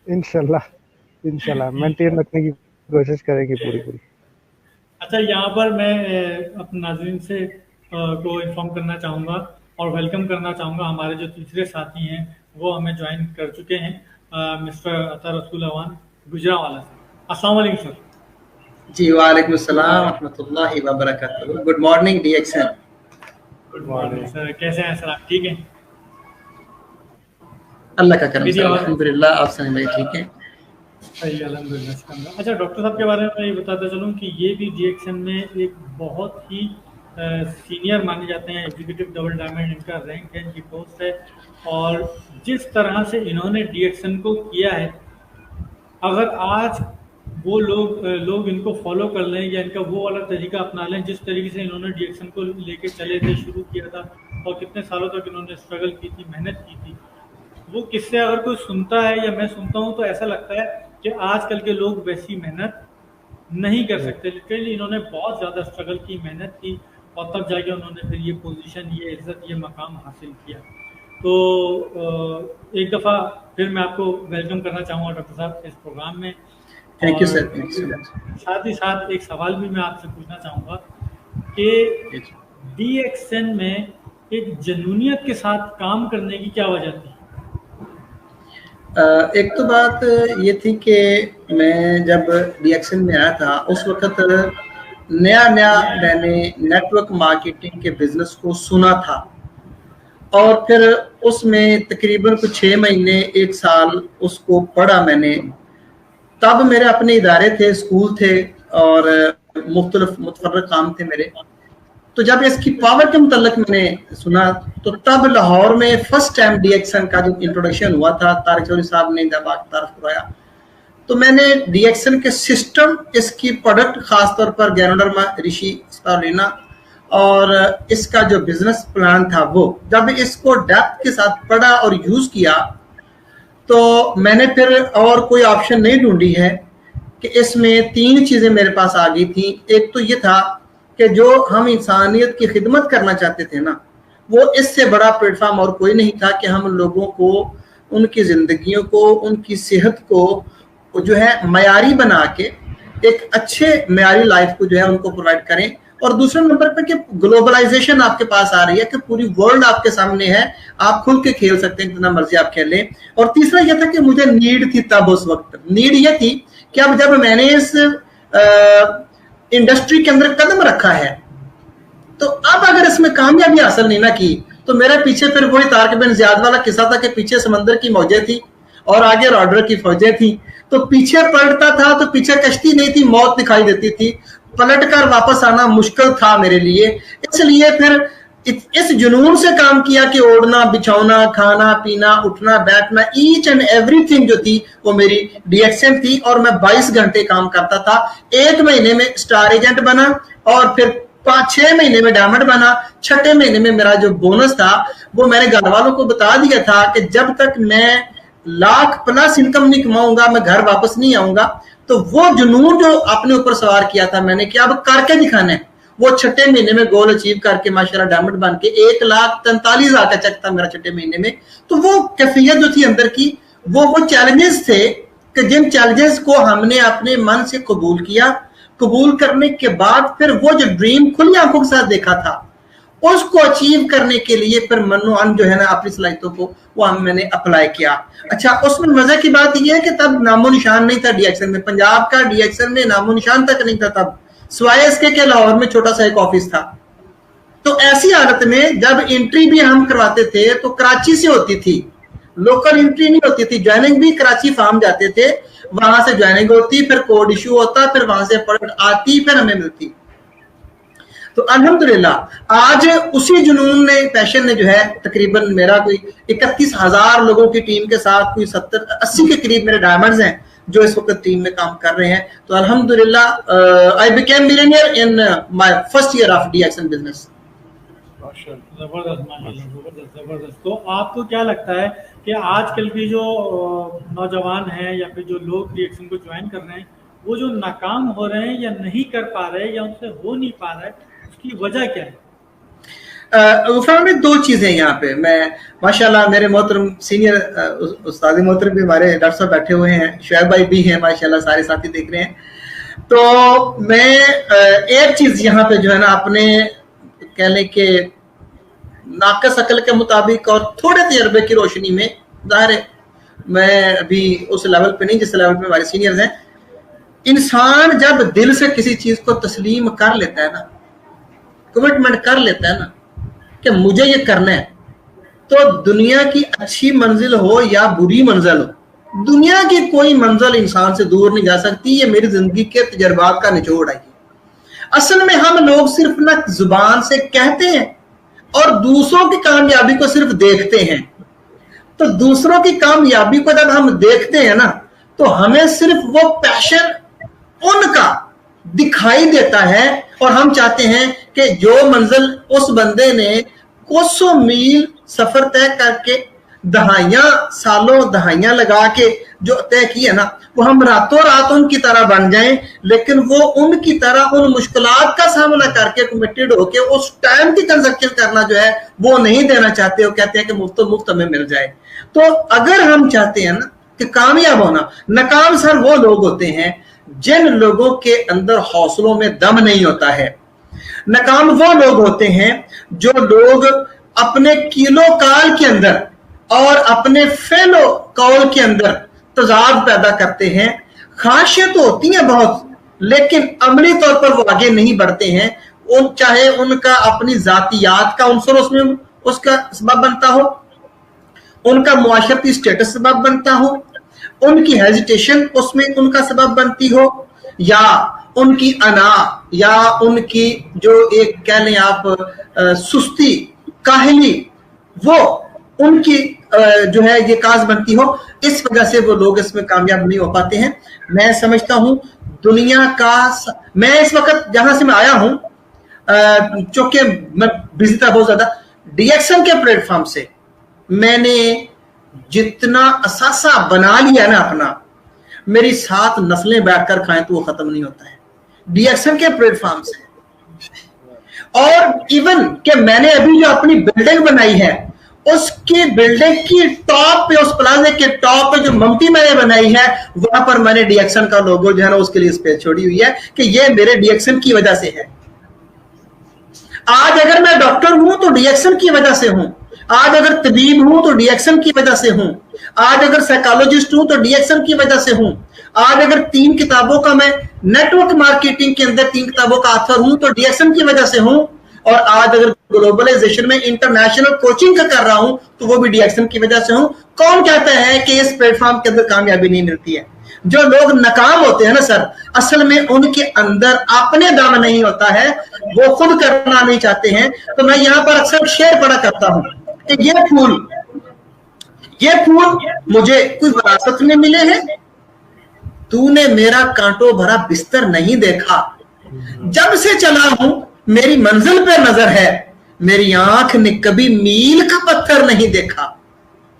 इंशाल्लाह मेंटेन रखने की कोशिश करेंगे पूरी। अच्छा, यहाँ पर मैं अपने नाज़रीन से को इन्फॉर्म करना चाहूँगा और वेलकम करना चाहूँगा हमारे जो तीसरे साथी हैं वो हमें ज्वाइन कर चुके हैं, मिस्टर अता रसूल अवान गुजरावाला से। अस्सलाम वालेकुम सर। जी वालेकुम अस्सलाम व रहमतुल्लाहि व बरकातहू। Good morning DXN। Good morning sir, कैसे हैं सर आप? ठीक हैं? अल्लाह का करम सर, अल्हम्दुलिल्लाह। आप सुनाइए, ठीक हैं? सही, अल्हम्दुलिल्लाह। अच्छा डॉक्टर साहब के बारे में मैं ये बताता चलूँ कि ये भी DXN में एक बहुत ही सीनियर माने जाते हैं, एग्जीक्यूटिव डबल डायमंड इनका रैंक है, इनकी पोस्ट है। और जिस तरह से इन्होंने DXN को किया है, अगर आज वो लोग इनको फॉलो कर लें या इनका वो वाला तरीका अपना लें जिस तरीके से इन्होंने DXN को लेके चले थे, शुरू किया था और कितने सालों तक इन्होंने स्ट्रगल की थी, मेहनत की थी, वो किससे अगर कोई सुनता है या मैं सुनता हूँ तो ऐसा लगता है कि आजकल के लोग वैसी मेहनत नहीं कर सकते। लिटरली इन्होंने बहुत ज़्यादा स्ट्रगल की, मेहनत की और तब जाके उन्होंने फिर ये पोजीशन, ये इज्जत, ये मकाम हासिल किया। तो एक दफ़ा फिर मैं आपको वेलकम करना चाहूँगा डॉक्टर साहब इस प्रोग्राम में। Thank you sir. साथ ही साथ एक सवाल भी मैं आपसे पूछना चाहूँगा कि DXN में एक जनूनियत के साथ काम करने की क्या वजह थी? एक तो बात ये थी कि मैं जब DXN में आया था उस वक्त नया मैंने नेटवर्क मार्केटिंग के बिजनेस को सुना था और फिर उसमें तकरीबन कुछ 6 महीने 1 साल उसको पढ़ा मैंने। तब मेरे अपने इदारे थे, स्कूल थे और मुख्तलिफ काम थे मेरे। तो जब इसकी पावर के मुतल्लिक मैंने सुना तो तब लाहौर में फर्स्ट टाइम DXN का जो इंट्रोडक्शन हुआ था, तारिक चौधरी साहब ने जब तारीफ करवाया तो मैंने DXN के सिस्टम, इसकी प्रोडक्ट खासतौर पर गैनोडर्मा ऋषि स्पारुलिना और इसका जो बिजनेस प्लान था वो जब इसको डेप्थ के साथ पढ़ा और यूज किया तो मैंने फिर और कोई ऑप्शन नहीं ढूंढी है कि इसमें 3 चीजें मेरे पास आ गई थी। एक तो ये था कि जो हम इंसानियत की खिदमत करना चाहते थे ना, वो इससे बड़ा प्लेटफॉर्म और कोई नहीं था कि हम लोगों को उनकी जिंदगियों को, उनकी सेहत को जो है मयारी बना के एक अच्छे मयारी लाइफ को जो है उनको प्रोवाइड करें। और दूसरे नंबर पर कि ग्लोबलाइजेशन आपके पास आ रही है कि पूरी वर्ल्ड आपके सामने है, आप खुल के खेल सकते हैं, जितना मर्जी आप खेलें। और तीसरा यह था कि मुझे नीड थी, तब उस वक्त नीड यह थी कि अब जब मैंने इस इंडस्ट्री के अंदर कदम रखा है तो अब अगर इसमें कामयाबी हासिल नहीं ना की तो मेरे पीछे फिर वही तारिक बिन ज़ियाद वाला किस्सा था कि पीछे समंदर की मौजें थी और आगे रॉडर की फौजें थी। तो पीछे पलटता था तो पीछे कश्ती नहीं थी, मौत दिखाई देती थी, पलट कर वापस आना मुश्किल था मेरे लिए। इसलिए फिर इस जुनून से काम किया कि ओढ़ना, बिछौना, खाना पीना, उठना बैठना, ईच एंड एवरीथिंग जो थी वो मेरी DXN थी। और मैं 22 घंटे काम करता था। 1 महीने में स्टार एजेंट बना और फिर 5-6 महीने में डायमंड बना। 6ठे महीने में मेरा जो बोनस था वो मैंने घर वालों को बता दिया था कि जब तक मैं लाख+ इनकम नहीं कमाऊंगा मैं घर वापस नहीं आऊंगा। तो वो जुनून जो अपने ऊपर सवार किया था मैंने कि अब करके दिखाना है, वो 6ठे महीने में गोल अचीव करके माशाल्लाह डायमंड बन के 1,43,000 का चेक था मेरा 6ठे महीने में। तो वो कैफियत जो थी अंदर की, वो चैलेंजेस थे कि जिन चैलेंजेस को हमने अपने मन से कबूल किया। कबूल करने के बाद फिर वो जो ड्रीम खुली आंखों के साथ देखा था उसको अचीव करने के लिए फिर मनो जो है ना अपनी सलाहियतों को वो मैंने अप्लाई किया। अच्छा, उसमें मजे की बात यह है कि तब नामो निशान नहीं था DXN में, पंजाब का DXN में नामो निशान तक नहीं था तब, सिवाय इसके के लाहौर में छोटा सा एक ऑफिस था। तो ऐसी हालत में जब एंट्री भी हम करवाते थे तो कराची से होती थी, लोकल एंट्री नहीं होती थी, ज्वाइनिंग भी कराची फार्म जाते थे, वहां से ज्वाइनिंग होती, फिर कोड इशू होता, फिर वहां से अपॉइंटमेंट आती, फिर हमें मिलती। तो अल्हम्दुलिल्लाह आज उसी जुनून ने, पैशन ने जो है, तकरीबन मेरा कोई 31,000 लोगों की टीम के साथ कोई 70-80 के करीब मेरे डायमंड्स हैं जो इस वक्त टीम में काम कर रहे हैं। तो अल्हम्दुलिल्लाह I became millionaire in my first year of DXN business. जबरदस्त माशाल्लाह, जबरदस्त जबरदस्त। तो आपको क्या लगता है कि आजकल की जो नौजवान हैं या फिर जो लोग डीएक्सन को ज्वाइन कर रहे हैं, वो जो नाकाम हो रहे हैं या नहीं कर पा रहे या उनसे हो नहीं पा रहा है, उसकी वजह क्या है? गुफरान में दो चीजें यहाँ पे, मैं माशाल्लाह मेरे मोहतरम सीनियर उस्ताद मोहतरम भी हमारे डॉक्टर साहब बैठे हुए हैं, शुएब भाई भी हैं माशाल्लाह, सारे साथी देख रहे हैं। तो मैं एक चीज यहाँ पे जो है ना, अपने कह लें कि नाकस अकल के मुताबिक और थोड़े तजर्बे की रोशनी में, जाहिर है मैं अभी उस लेवल पे नहीं जिस लेवल पे हमारे सीनियर्स हैं, इंसान जब दिल से किसी चीज को तस्लीम कर लेता है ना, कमिटमेंट कर लेता है ना कि मुझे ये करना है, तो दुनिया की अच्छी मंजिल हो या बुरी मंजिल हो, दुनिया की कोई मंजिल इंसान से दूर नहीं जा सकती। ये मेरी जिंदगी के तजर्बात का निचोड़ है। असल में हम लोग सिर्फ ना जुबान से कहते हैं और दूसरों की कामयाबी को सिर्फ देखते हैं। तो दूसरों की कामयाबी को जब हम देखते हैं ना, तो हमें सिर्फ वो पैशन उनका दिखाई देता है और हम चाहते हैं कि जो मंजिल उस बंदे ने कोसों मील सफर तय करके दहाइयां लगा के जो तय किया ना, वो हम रातों रात उनकी तरह बन जाएं, लेकिन वो उनकी तरह उन मुश्किलात का सामना करके कमिटेड होके उस टाइम की कंजक्शन करना जो है वो नहीं देना चाहते। वो कहते हैं कि मुफ्त हमें मिल जाए। तो अगर हम चाहते हैं ना कि कामयाब होना, नाकाम सर वो लोग होते हैं जिन लोगों के अंदर हौसलों में दम नहीं होता है। नाकाम वो लोग होते हैं जो लोग अपने किलो काल के अंदर और अपने फेलो कौल के अंदर तजाद पैदा करते हैं। खासियत तो होती है बहुत, लेकिन अमली तौर पर वो आगे नहीं बढ़ते हैं। चाहे उनका अपनी जातियात का उनसर उसमें उसका सबब बनता हो, उनका मुआशरती स्टेटस सबब बनता हो, उनकी हेजिटेशन उसमें उनका सबब बनती हो, या उनकी अना या उनकी जो एक कह लें आप सुस्ती काहली, वो उनकी जो है ये काज बनती हो। इस वजह से वो लोग इसमें कामयाब नहीं हो पाते हैं। मैं समझता हूं दुनिया का, मैं इस वक्त जहां से मैं आया हूं, चूंकि मैं बिजी था बहुत ज्यादा, डीएक्सन के प्लेटफॉर्म से मैंने जितना असासा बना लिया ना अपना, मेरी 7 नस्लें बैठकर खाएं तो वो खत्म नहीं होता है डीएक्सन के प्लेटफॉर्म से। और इवन कि मैंने अभी जो अपनी बिल्डिंग बनाई है, उसकी बिल्डिंग की टॉप पे, उस प्लाजे के टॉप पे जो ममटी मैंने बनाई है, वहां पर मैंने डीएक्सन का लोगो जो है ना उसके लिए स्पेस छोड़ी हुई है कि ये मेरे डीएक्सन की वजह से है। आज अगर मैं डॉक्टर हूं तो डीएक्सन की वजह से हूं, आज अगर तबीब हूं तो डीएक्सन की वजह से हूं, आज अगर साइकोलॉजिस्ट हूं तो डीएक्सन की वजह से हूं, आज अगर 3 किताबों का मैं नेटवर्क मार्केटिंग के अंदर 3 किताबों का ऑथर हूं तो डीएक्सन की वजह से हूं, और आज अगर ग्लोबलाइजेशन में इंटरनेशनल कोचिंग का कर रहा हूं तो वो भी डीएक्सन की वजह से हूं। कौन कहता है कि इस प्लेटफॉर्म के अंदर कामयाबी नहीं मिलती है? जो लोग नाकाम होते हैं ना सर, असल में उनके अंदर अपने दम नहीं होता है, वो खुद करना नहीं चाहते हैं। तो मैं यहाँ पर अक्सर शेर पढ़ा करता हूं कि ये फूल मुझे कोई विरासत में मिले हैं, तूने मेरा कांटों भरा बिस्तर नहीं देखा, जब से चला हूं मेरी मंजिल पे नजर है, मेरी आंख ने कभी मील का पत्थर नहीं देखा।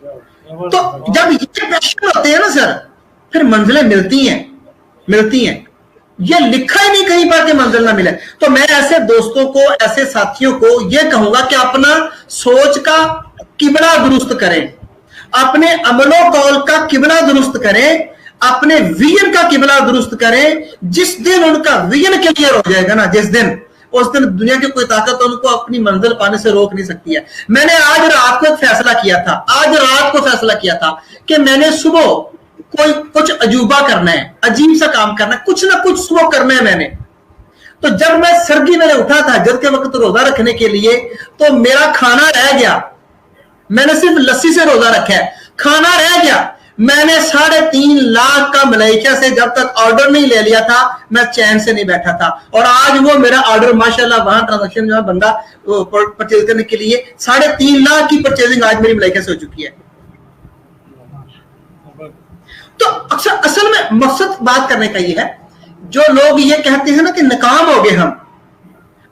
तो जब ये पैशन होते हैं ना सर, फिर मंजिलें मिलती हैं। ये लिखा ही नहीं कहीं पर कि मंजिल ना मिले। तो मैं ऐसे दोस्तों को, ऐसे साथियों को ये कहूंगा कि अपना सोच का किबला दुरुस्त करें, अपने अमलो कौल का किबला दुरुस्त करें, अपने विजन का किबला दुरुस्त करें। जिस दिन उनका विजन क्लियर हो जाएगा ना, उस दिन दुनिया की कोई ताकत उनको अपनी मंजिल पाने से रोक नहीं सकती है। मैंने आज रात को एक फैसला किया था कि मैंने सुबह कुछ अजूबा करना है, अजीब सा काम करना है, कुछ ना कुछ सुबह करना है मैंने। तो जब मैं सरगी मैंने उठा था हजरत के वक्त रोजा रखने के लिए, तो मेरा खाना रह गया, मैंने सिर्फ लस्सी से रोजा रखा है। खाना रह गया। मैंने 3.5 लाख का मलेशिया से जब तक ऑर्डर नहीं ले लिया था मैं चैन से नहीं बैठा था, और आज वो मेरा ऑर्डर माशाल्लाह वहां ट्रांजैक्शन जो है बंदा परचेज करने के लिए 3.5 लाख की परचेजिंग आज मेरी मलेशिया से हो चुकी है। तो असल में मकसद बात करने का ये है, जो लोग ये कहते हैं ना कि नाकाम हो गए हम,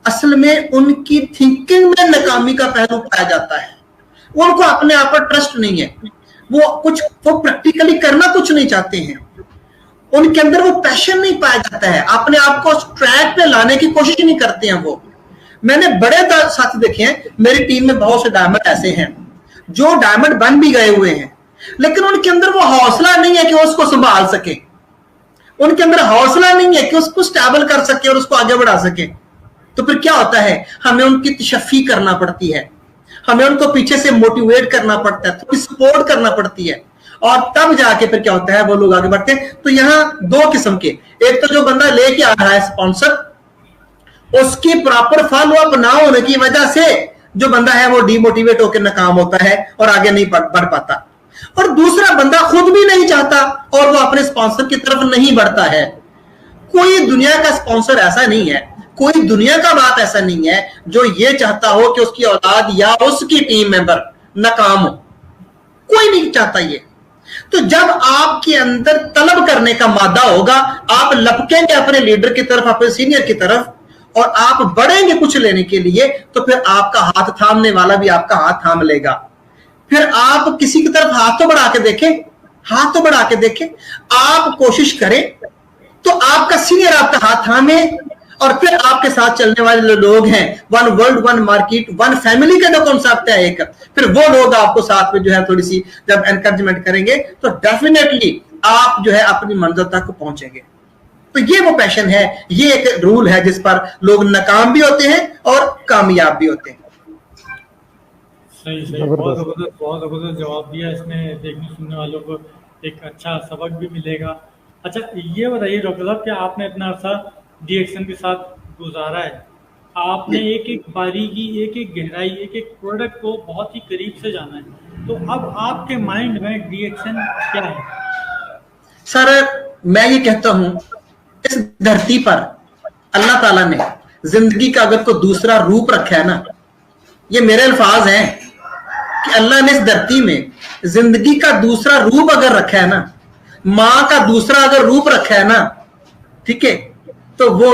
असल में उनकी थिंकिंग में नाकामी का पहलू पाया जाता है। उनको अपने आप पर ट्रस्ट नहीं है, वो प्रैक्टिकली करना कुछ नहीं चाहते हैं, उनके अंदर वो पैशन नहीं पाया जाता है, अपने आप को ट्रैक पे लाने की कोशिश नहीं करते हैं वो। मैंने बड़े साथी देखे हैं, मेरी टीम में बहुत से डायमंड ऐसे हैं जो डायमंड बन भी गए हुए हैं, लेकिन उनके अंदर वो हौसला नहीं है कि वो उसको संभाल सके, उनके अंदर हौसला नहीं है कि उसको स्टेबल कर सके और उसको आगे बढ़ा सके। तो फिर क्या होता है, हमें उनकी तशफ़ी करना पड़ती है, हमें उनको पीछे से मोटिवेट करना पड़ता है, थोड़ी सपोर्ट करना पड़ती है, और तब जाके फिर क्या होता है वो लोग आगे बढ़ते हैं। तो यहाँ 2 किस्म के, एक तो जो बंदा लेके आ रहा है स्पॉन्सर, उसकी प्रॉपर फॉलो अप ना होने की वजह से जो बंदा है वो डिमोटिवेट होकर नाकाम होता है और आगे नहीं बढ़ पाता, और दूसरा बंदा खुद भी नहीं चाहता और वो अपने स्पॉन्सर की तरफ नहीं बढ़ता है। कोई दुनिया का स्पॉन्सर ऐसा नहीं है, कोई दुनिया का बाप ऐसा नहीं है जो ये चाहता हो कि उसकी औलाद या उसकी टीम मेंबर नाकाम हो, कोई नहीं चाहता ये। तो जब आपके अंदर तलब करने का मादा होगा, आप लपकेंगे अपने लीडर की तरफ, अपने सीनियर की तरफ, और आप बढ़ेंगे कुछ लेने के लिए, तो फिर आपका हाथ थामने वाला भी आपका हाथ थाम लेगा। फिर आप किसी की तरफ हाथ तो बढ़ा के देखें, हाथ तो बढ़ा के देखें, आप कोशिश करें तो आपका सीनियर आपका हाथ थामे, और फिर आपके साथ चलने वाले लोग हैं, 1 वर्ल्ड 1 मार्केट 1 फैमिली का जो कॉन्सेप्ट है एक, फिर वो लोग आपको साथ में जो है थोड़ी सी जब एनकरेजमेंट करेंगे तो डेफिनेटली आप जो है अपनी मंजिल तक पहुंचेंगे। तो ये वो पैशन है, ये एक रूल है जिस पर लोग नाकाम भी होते हैं और कामयाब भी होते हैं। सही बहुत जबरदस्त जवाब दिया, इसमें देखने सुनने वालों को एक अच्छा सबक भी मिलेगा। अच्छा ये बताइए डॉक्टर साहब कि आपने इतना अर्सा DXN के साथ गुजारा है, आपने एक एक बारीकी, एक एक गहराई, एक एक प्रोडक्ट को बहुत ही करीब से जाना है, तो अब आपके माइंड में DXN क्या है? सर मैं ये कहता हूं, इस धरती पर अल्लाह ताला ने जिंदगी का अगर कोई दूसरा रूप रखा है ना, ये मेरे अल्फाज हैं कि अल्लाह ने इस धरती में जिंदगी का दूसरा रूप अगर रखा है ना, माँ का दूसरा अगर रूप रखा है ना, ठीक है, तो वो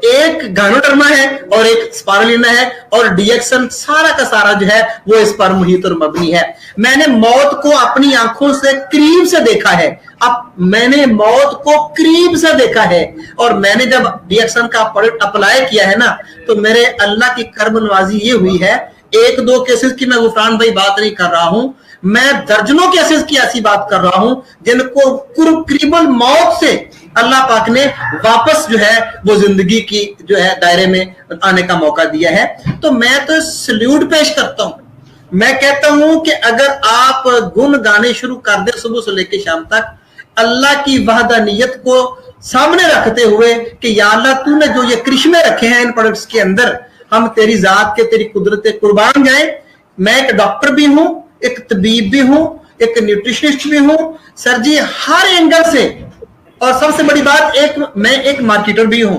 एक गानोडर्मा है और एक स्पारुलिना है, और DXN सारा का सारा जो है वो इस पर मुहित और मबनी है। मैंने मौत को अपनी आंखों से करीब से देखा है, अब मैंने मौत को करीब से देखा है, और मैंने जब DXN का प्रोडक्ट अप्लाई किया है ना, तो मेरे अल्लाह की कर्म नवाजी ये हुई है, 1-2 केसेस की मैं गुफरान भाई बात नहीं कर रहा हूं, मैं दर्जनों केसेस की ऐसी बात कर रहा हूं जिनको करीबन मौत से अल्लाह पाक ने वापस जो है वो जिंदगी की जो है दायरे में आने का मौका दिया है। तो मैं तो सल्यूट पेश करता हूं। मैं कहता हूं कि अगर आप गुन गाने शुरू कर दे सुबह से लेकर शाम तक, अल्लाह की वहदानियत को सामने रखते हुए कि या अल्लाह तूने जो ये करिश्मे रखे हैं इन प्रोडक्ट्स के अंदर, हम तेरी जात के, तेरी कुदरत कुर्बान जाए। मैं एक डॉक्टर भी हूं, एक तबीब भी हूं, एक न्यूट्रिशनिस्ट भी हूं सर जी, हर एंगल से, और सबसे बड़ी बात मैं एक मार्केटर भी हूं।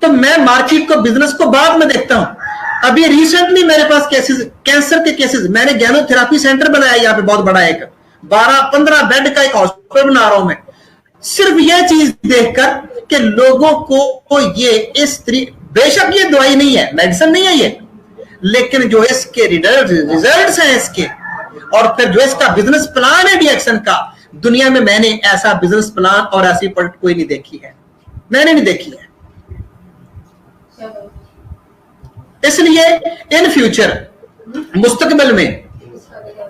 तो मैं मार्केट को, बिजनेस को बाद में देखता हूं। अभी रिसेंटली मेरे पास केसेस, कैंसर के केसेस, मैंने गैनोथेरापी सेंटर बनाया यहाँ पे बहुत बड़ा, एक 12-15 बेड का एक हॉस्पिटल बना रहा हूं मैं, सिर्फ यह चीज देखकर कि लोगों को ये इस बेशक ये दवाई नहीं है, मेडिसिन नहीं है ये, लेकिन जो इसके रिजल्ट्स हैं इसके, और फिर जो इसका बिजनेस प्लान है DXN का, दुनिया में मैंने ऐसा बिजनेस प्लान और ऐसी प्रोडक्ट कोई नहीं देखी है, मैंने नहीं देखी है। इसलिए इन फ्यूचर, मुस्तकबिल में,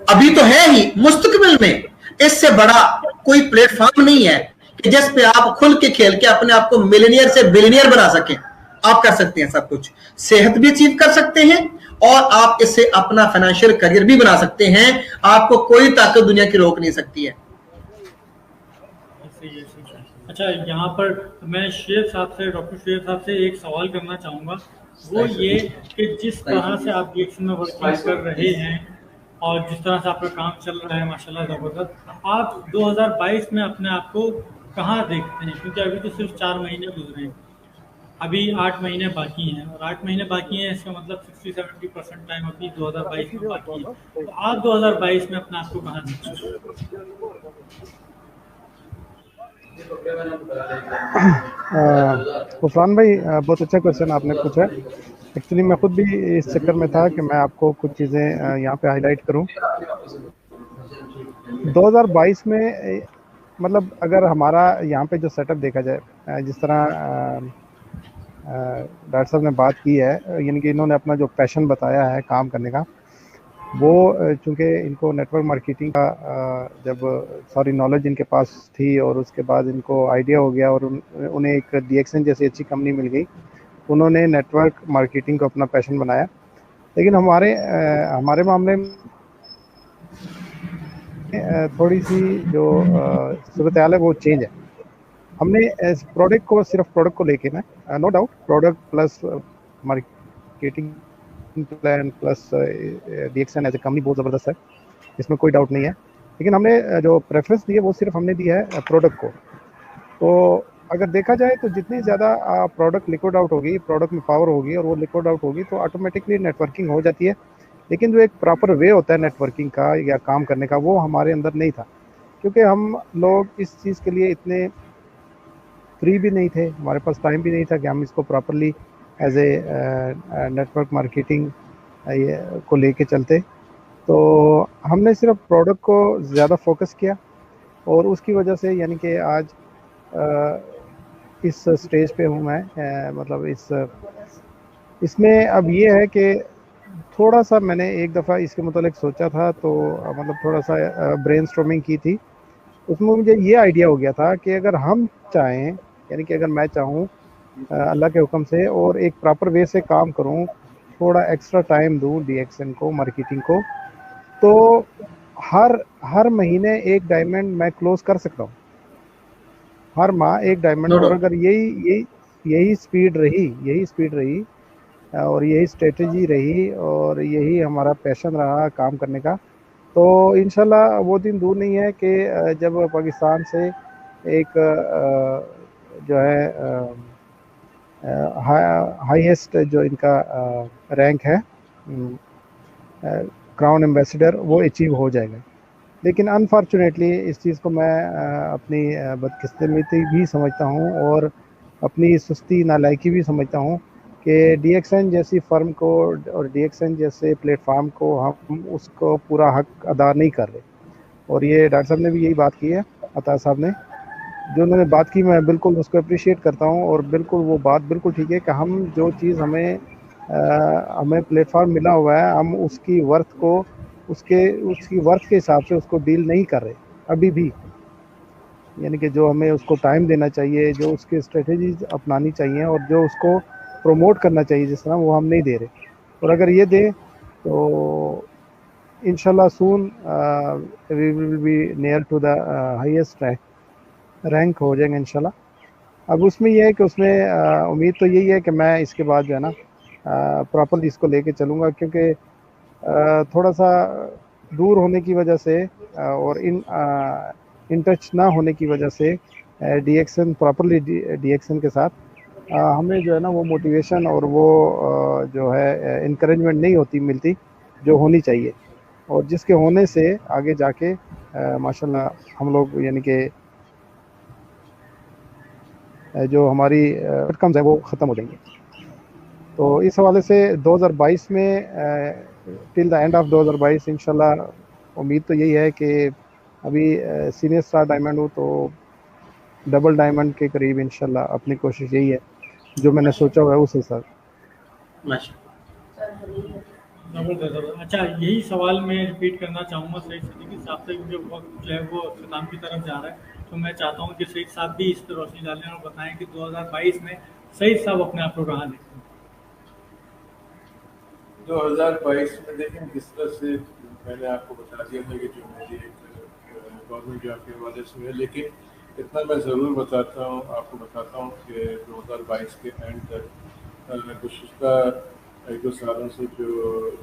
अभी तो है ही, मुस्तकबिल में इससे बड़ा कोई प्लेटफॉर्म नहीं है कि जिस पे आप खुल के खेल के अपने आप को मिलियनियर से बिलियनियर बना सकें। आप कर सकते हैं सब कुछ, सेहत भी अचीव कर सकते हैं, और आप इससे अपना फाइनेंशियल करियर भी बना सकते हैं। आपको कोई ताकत दुनिया की रोक नहीं सकती है। अच्छा यहाँ पर मैं शेर साहब से, डॉक्टर शेर साहब से एक सवाल करना चाहूँगा, वो ये कि जिस तरह से आप DXN में वर्क कर रहे हैं, اور جس طرح سے آپ کا کام چل رہا ہے ماشاءاللہ زبردست. آپ 2022 میں اپنے آپ کو کہاں دیکھتے ہیں؟ کیونکہ ابھی تو صرف 4 مہینے گزرے ہیں, ابھی 8 مہینے باقی ہیں, اور 8 مہینے باقی ہیں اس کا مطلب 60-70% ٹائم ابھی 2022 میں باقی ہے. تو آپ 2022 میں اپنے آپ کو کہاں دیکھتے ہیں؟ عثمان بھائی بہت اچھا کوشچن آپ نے پوچھا. ایکچولی میں خود بھی اس چکر میں تھا کہ میں آپ کو کچھ چیزیں یہاں پہ ہائی لائٹ کروں. 2022 میں مطلب اگر ہمارا یہاں پہ جو سیٹ اپ دیکھا جائے, جس طرح ڈاکٹر صاحب نے بات کی ہے, یعنی کہ انہوں نے اپنا جو پیشن بتایا ہے کام کرنے کا, وہ چونکہ ان کو نیٹ ورک مارکیٹنگ کا جب ساری نالج ان کے پاس تھی, اور اس کے بعد ان کو آئیڈیا ہو گیا, اور انہیں ایک ڈی ایکس این جیسی اچھی کمپنی مل گئی, انہوں نے نیٹ ورک مارکیٹنگ کو اپنا پیشن بنایا. لیکن ہمارے معاملے میں تھوڑی سی جو صورتحال ہے وہ چینج ہے. ہم نے پروڈکٹ کو صرف پروڈکٹ کو لے کے نا, no doubt product plus marketing plan plus D X N is a company بہت زبردست ہے, اس میں کوئی ڈاؤٹ نہیں ہے. لیکن ہم نے جو پریفرنس دی ہے وہ صرف ہم نے دی ہے پروڈکٹ کو. تو اگر دیکھا جائے تو جتنی زیادہ پروڈکٹ لیکوڈ آؤٹ ہوگی, پروڈکٹ میں پاور ہوگی اور وہ لیکوڈ آؤٹ ہوگی, تو آٹومیٹکلی نیٹ ورکنگ ہو جاتی ہے. لیکن جو ایک پراپر وے ہوتا ہے نیٹ ورکنگ کا یا کام کرنے کا, وہ ہمارے اندر نہیں تھا, کیونکہ ہم لوگ اس چیز کے لیے اتنے فری بھی نہیں تھے, ہمارے پاس ٹائم بھی نہیں تھا کہ ہم اس کو properly as a network marketing کو لے کے چلتے. تو ہم نے صرف پروڈکٹ کو زیادہ فوکس کیا, اور اس کی وجہ سے یعنی کہ آج اس سٹیج پہ ہوں میں. مطلب اس میں اب یہ ہے کہ تھوڑا سا میں نے ایک دفعہ اس کے متعلق سوچا تھا, تو مطلب تھوڑا سا برین اسٹارمنگ کی تھی. اس میں مجھے یہ آئیڈیا ہو گیا تھا کہ اگر ہم چاہیں, یعنی کہ اگر میں چاہوں اللہ کے حکم سے, اور ایک پراپر وے سے کام کروں, تھوڑا ایکسٹرا ٹائم دوں ڈی ایکس این کو, مارکیٹنگ کو, تو ہر مہینے ایک ڈائمنڈ میں کلوز کر سکتا ہوں, ہر ماہ ایک ڈائمنڈ. اور اگر یہی اسپیڈ رہی اور یہی اسٹریٹجی رہی اور یہی ہمارا پیشن رہا کام کرنے کا, تو انشاءاللہ وہ دن دور نہیں ہے کہ جب پاکستان سے ایک جو ہے ہائیسٹ جو ان کا رینک ہے کراؤن ایمبیسڈر, وہ اچیو ہو جائے گا. لیکن انفارچونیٹلی اس چیز کو میں اپنی بدقسمتی بھی سمجھتا ہوں, اور اپنی سستی نالائکی بھی سمجھتا ہوں کہ ڈی ایکس این جیسی فرم کو اور ڈی ایکس این جیسے پلیٹ فارم کو ہم اس کو پورا حق ادا نہیں کر رہے. اور یہ ڈاکٹر صاحب نے بھی یہی بات کی ہے, عطا صاحب نے جو انہوں نے بات کی, میں بالکل اس کو اپریشیٹ کرتا ہوں, اور بالکل وہ بات بالکل ٹھیک ہے کہ ہم جو چیز ہمیں پلیٹ فارم ملا ہوا ہے, ہم اس کی ورتھ کو اس کی ورتھ کے حساب سے اس کو ڈیل نہیں کر رہے ابھی بھی. یعنی کہ جو ہمیں اس کو ٹائم دینا چاہیے, جو اس کی اسٹریٹجیز اپنانی چاہیے, اور جو اس کو پروموٹ کرنا چاہیے جس طرح, وہ ہم نہیں دے رہے. اور اگر یہ دیں تو انشاءاللہ soon we will be near to the highest rank ہو جائیں گے انشاءاللہ. اب اس میں یہ ہے کہ اس میں امید تو یہی ہے کہ میں اس کے بعد جو ہے نا پراپرلی اس کو لے کے چلوں گا, کیونکہ تھوڑا سا دور ہونے کی وجہ سے اور ان ٹچ نہ ہونے کی وجہ سے D X N properly D X N کے ساتھ ہمیں جو ہے نا وہ موٹیویشن اور وہ جو ہے انکریجمنٹ نہیں ہوتی ملتی جو ہونی چاہیے, اور جس کے ہونے سے آگے جا کے ماشاءاللہ ہم لوگ یعنی کہ جو ہماری آؤٹ کمز ہیں وہ ختم ہو جائیں گے. تو اس حوالے سے 2022 میں ٹل دا اینڈ آف 2022 انشاءاللہ امید تو یہی ہے کہ ابھی سینئر اسٹار ڈائمنڈ ہو تو ڈبل ڈائمنڈ کے قریب انشاءاللہ اپنی کوشش یہی ہے جو میں نے سوچا ہوا ہے اس حساب. اچھا, یہی سوال میں ریپیٹ کرنا چاہوں گا سعید صدیقی صاحب سے, کیونکہ وقت جو ہے وہ اختتام کی طرف جا رہا ہے. تو میں چاہتا ہوں کہ سعید صاحب بھی اس پہ روشنی ڈالیں اور بتائیں کہ 2022 میں سعید صاحب اپنے آپ کو کہاں دیکھتے ہیں. 2022 میں دیکھیں کس طرح سے میں نے آپ کو بتا دیا تھا کہ جو میری گورنمنٹ جاب کے حوالے سے ہے, لیکن اتنا میں ضرور آپ کو بتاتا ہوں کہ 2022 کے اینڈ تک گزشتہ एक दो सालों से जो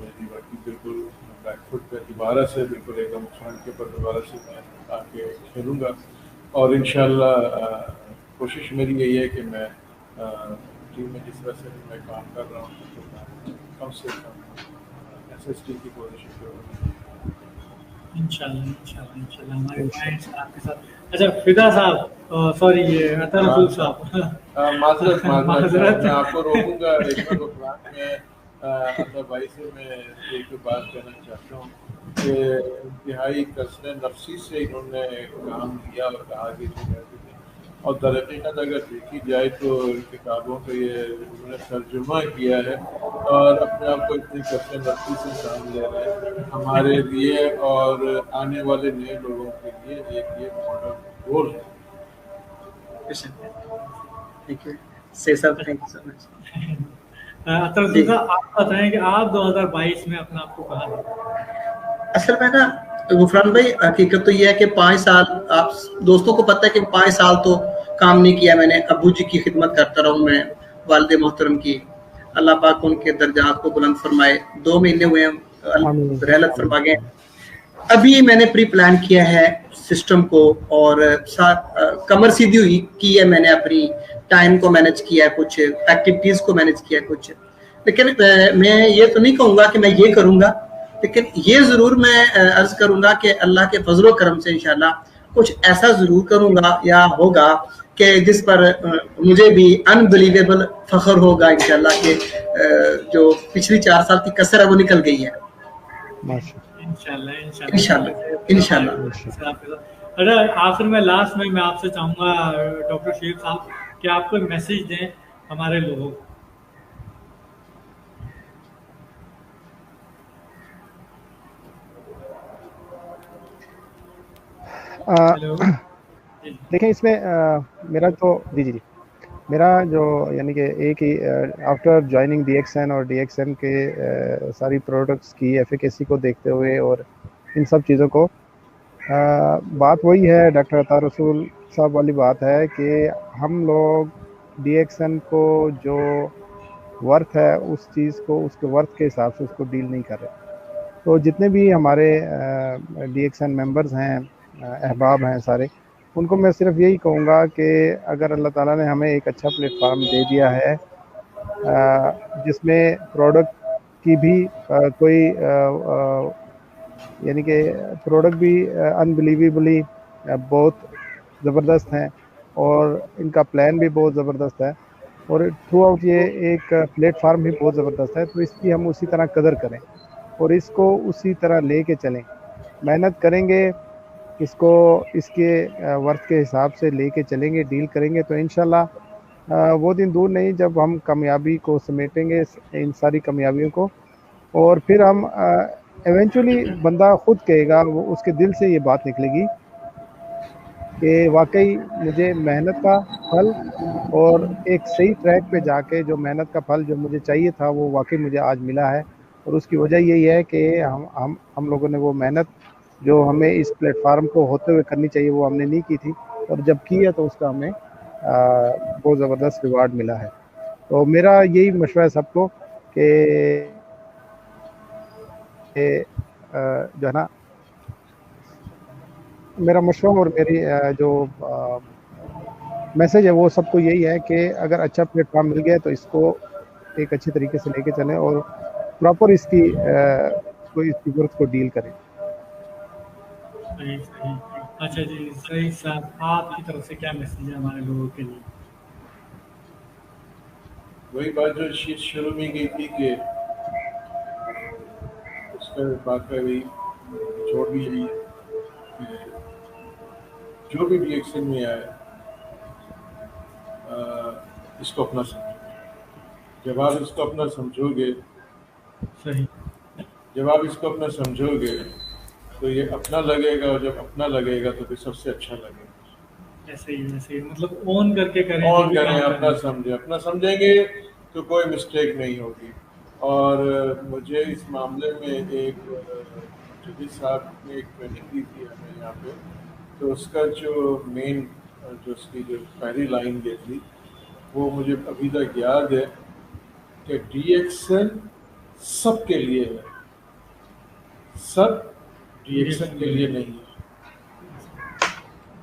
मेरी वर्किंग बिल्कुल बैकफुट पे, दोबारा से बिल्कुल एकदम फ्रंट के ऊपर दोबारा से मैं आके खेलूँगा। और इंशाल्लाह कोशिश मेरी यही है कि मैं टीम में जिस तरह से मैं काम कर रहा हूँ तो मैं कम से कम एसएसटी की पोजीशन पे इंशाल्लाह हमारे क्लाइंट्स आपके साथ। अच्छा फिदा साहब, सॉरी ये अतर रसूल साहब, माजरत माजरत। मैं आपको रोकूंगा एक बार गुफरान में अतर भाई से मैं एक बात कहना चाहता हूँ कि इंतहाई कसर नफसी से इन्होंने काम किया और कहा कि जो कहते थे, और दरहकीकत अगर देखी जाए तो किताबों को ये उन्होंने तर्जुमा किया है और अपने आप को इतनी कसर नफसी से काम ले रहे हैं हमारे लिए और आने वाले नए लोगों के लिए एक ये मॉडल रोल है। थैंक यू से sir, thank you so much. Athar Rasool sahab, आप बताएं कि आप 2022 में अपना आपको कहाँ देखते? असल में ना गुफरान भाई, हकीकत तो ये है कि 5 साल, आप दोस्तों को पता है कि 5 साल तो काम नहीं किया मैंने। अबू जी की खिदमत करता रहा हूँ मैं, वालिद मोहतरम की, अल्लाह पाक उनके दर्जात को बुलंद फरमाए। 2 महीने हुए हैं, रहलत फरमा गए। अभी मैंने प्री प्लान किया है सिस्टम को और साथ कमर सीधी हुई की है मैंने, अपनी टाइम को मैनेज किया है, कुछ एक्टिविटीज को मैनेज किया है कुछ। लेकिन मैं ये तो नहीं कहूँगा कि मैं ये करूँगा, लेकिन ये ज़रूर मैं अर्ज़ करूँगा कि अल्लाह के फजलो करम से इंशाल्लाह कुछ ऐसा ज़रूर करूँगा या होगा कि जिस पर मुझे भी अनबिलीवेबल फख्र होगा इंशाल्लाह कि जो पिछली 4 साल की कसर है वो निकल गई है। इंशाल्लाह। अरे आखिर में लास्ट में मैं आपसे चाहूँगा डॉक्टर शेख साहब कि आप कोई मैसेज दें हमारे लोगों को। देखें इसमें मेरा तो जी मेरा जो यानी कि एक ही आफ्टर ज्वाइनिंग DXN और DXN के सारी प्रोडक्ट्स की एफिकेसी को देखते हुए और इन सब चीज़ों को बात वही है, डॉक्टर अता रसूल साहब वाली बात है कि हम लोग DXN को जो वर्थ है उस चीज़ को उसके वर्थ के हिसाब से उसको डील नहीं कर रहे। तो जितने भी हमारे DXN मेंबर्स हैं, अहबाब हैं सारे, उनको मैं सिर्फ यही कहूँगा कि अगर अल्लाह ताला ने हमें एक अच्छा प्लेटफार्म दे दिया है जिसमें प्रोडक्ट की भी कोई यानी कि प्रोडक्ट भी अनबिलीवेबली बहुत ज़बरदस्त हैं और इनका प्लान भी बहुत ज़बरदस्त है और थ्रू आउट ये एक प्लेटफार्म भी बहुत ज़बरदस्त है, तो इसकी हम उसी तरह कदर करें और इसको उसी तरह ले कर चलें, मेहनत करेंगे, इसको इसके वर्थ के हिसाब से लेके चलेंगे, डील करेंगे, तो इंशाल्लाह वो दिन दूर नहीं जब हम कामयाबी को समेटेंगे, इन सारी कामयाबियों को, और फिर हम इवेंचुअली बंदा खुद कहेगा, वो उसके दिल से ये बात निकलेगी कि वाकई मुझे मेहनत का फल और एक सही ट्रैक पे जाके जो मेहनत का फल जो मुझे चाहिए था वो वाकई मुझे आज मिला है। और उसकी वजह यही है कि हम लोगों ने वो मेहनत जो हमें इस प्लेटफार्म को होते हुए करनी चाहिए वो हमने नहीं की थी, और जब की है तो उसका हमें बहुत ज़बरदस्त रिवार्ड मिला है। तो मेरा यही मशवरा है सबको कि जो है ना, मेरा मशवरा और मेरी जो मैसेज है वो सबको यही है कि अगर अच्छा प्लेटफार्म मिल गया तो इसको एक अच्छे तरीके से लेके चलें और प्रॉपर इसकी इसकी ग्रोथ को डील करें। सही। अच्छा जी, सही साहब, आपकी तरफ से क्या मैसेज है हमारे लोगों के लिए? वही बात जो शुरू में गई थी कि उसका बात का भी छोड़ भी यही है कि जो भी DXN में आए इसको अपना समझो। जब आप इसको अपना समझोगे, सही, जब आप इसको अपना समझोगे तो ये अपना लगेगा, और जब अपना लगेगा तो फिर सबसे अच्छा लगेगा। ऐसे ही मतलब ऑन करके करें, ऑन करें, अपना समझेंगे तो कोई मिस्टेक नहीं होगी। और मुझे इस मामले में एक जदीद साहब ने एक ट्रेनिंग दी थी हमें यहाँ पे, तो उसका जो मेन जो उसकी जो पहली लाइन ये थी वो मुझे अभी तक याद है کہ DXN سب کے لیے ہے, سب DXN کے لیے نہیں ہے.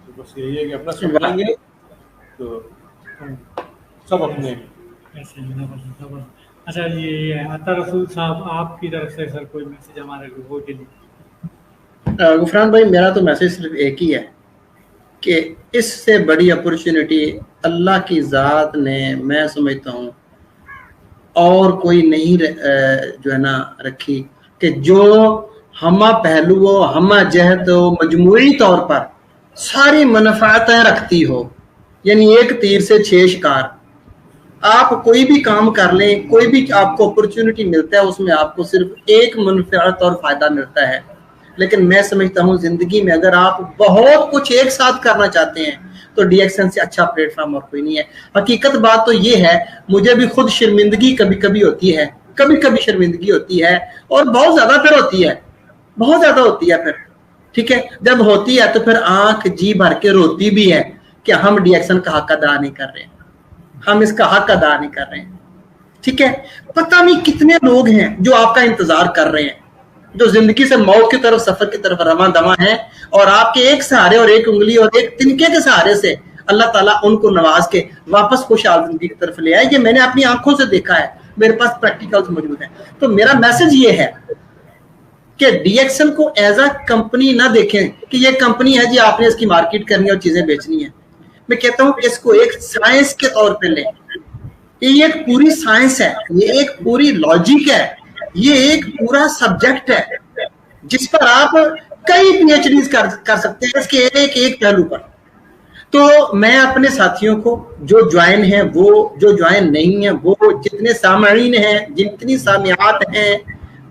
تو بس یہی ہے کہ اپنا سمجھیں گے تو سب اپنے ہیں. ایسے اچھا یہ عطا رسول صاحب آپ کی طرف سے سر کوئی میسج ہمارے لوگوں کے لیے؟ غفران بھائی میرا تو میسج صرف ایک ہی ہے کہ اس سے بڑی اپرچونٹی اللہ کی ذات نے میں سمجھتا ہوں اور کوئی نہیں جو ہے نا رکھی, کہ جو ہمہ پہلو ہمہ جہت و مجموعی طور پر ساری منفعتیں رکھتی ہو, یعنی ایک تیر سے 6 شکار. آپ کوئی بھی کام کر لیں, کوئی بھی آپ کو اپرچونٹی ملتا ہے, اس میں آپ کو صرف ایک منفعت اور فائدہ ملتا ہے. لیکن میں سمجھتا ہوں زندگی میں اگر آپ بہت کچھ ایک ساتھ کرنا چاہتے ہیں تو DXN سے اچھا پلیٹ فارم اور کوئی نہیں ہے. حقیقت بات تو یہ ہے, مجھے بھی خود شرمندگی کبھی کبھی ہوتی ہے, کبھی شرمندگی ہوتی ہے, اور بہت زیادہ پھر ہوتی ہے, بہت زیادہ ہوتی ہے پھر. ٹھیک ہے, جب ہوتی ہے تو پھر آنکھ جی بھر کے روتی بھی ہے کہ ہم DXN کا حق ادا نہیں کر رہے ہیں, ہم اس کا حق ادا نہیں کر رہے ہیں. ٹھیک ہے, پتہ نہیں کتنے لوگ ہیں جو آپ کا انتظار کر رہے ہیں, جو زندگی سے موت کی طرف سفر کی طرف رواں دواں ہیں, اور آپ کے ایک سہارے اور ایک انگلی اور ایک تنکے کے سہارے سے اللہ تعالیٰ ان کو نواز کے واپس خوشحال زندگی کی طرف لے آئے. یہ میں نے اپنی آنکھوں سے دیکھا ہے, میرے پاس پریکٹیکلز موجود ہیں. تو میرا میسج یہ ہے کہ DXN کو ایز اے کمپنی نہ دیکھیں کہ یہ کمپنی ہے جی آپ نے اس کی مارکیٹ کرنی اور چیزیں بیچنی ہیں. میں کہتا ہوں اس کو ایک سائنس کے طور پہ لیں. یہ ایک پوری سائنس ہے, یہ ایک پوری لاجک ہے, یہ ایک پورا سبجیکٹ ہے جس پر آپ کئی PhDs کر سکتے ہیں اس کے ایک پہلو پر. تو میں اپنے ساتھیوں کو جو جوائن ہیں, وہ جو جوائن نہیں ہیں, وہ جتنے سامعین ہیں, جتنی سامعات ہیں,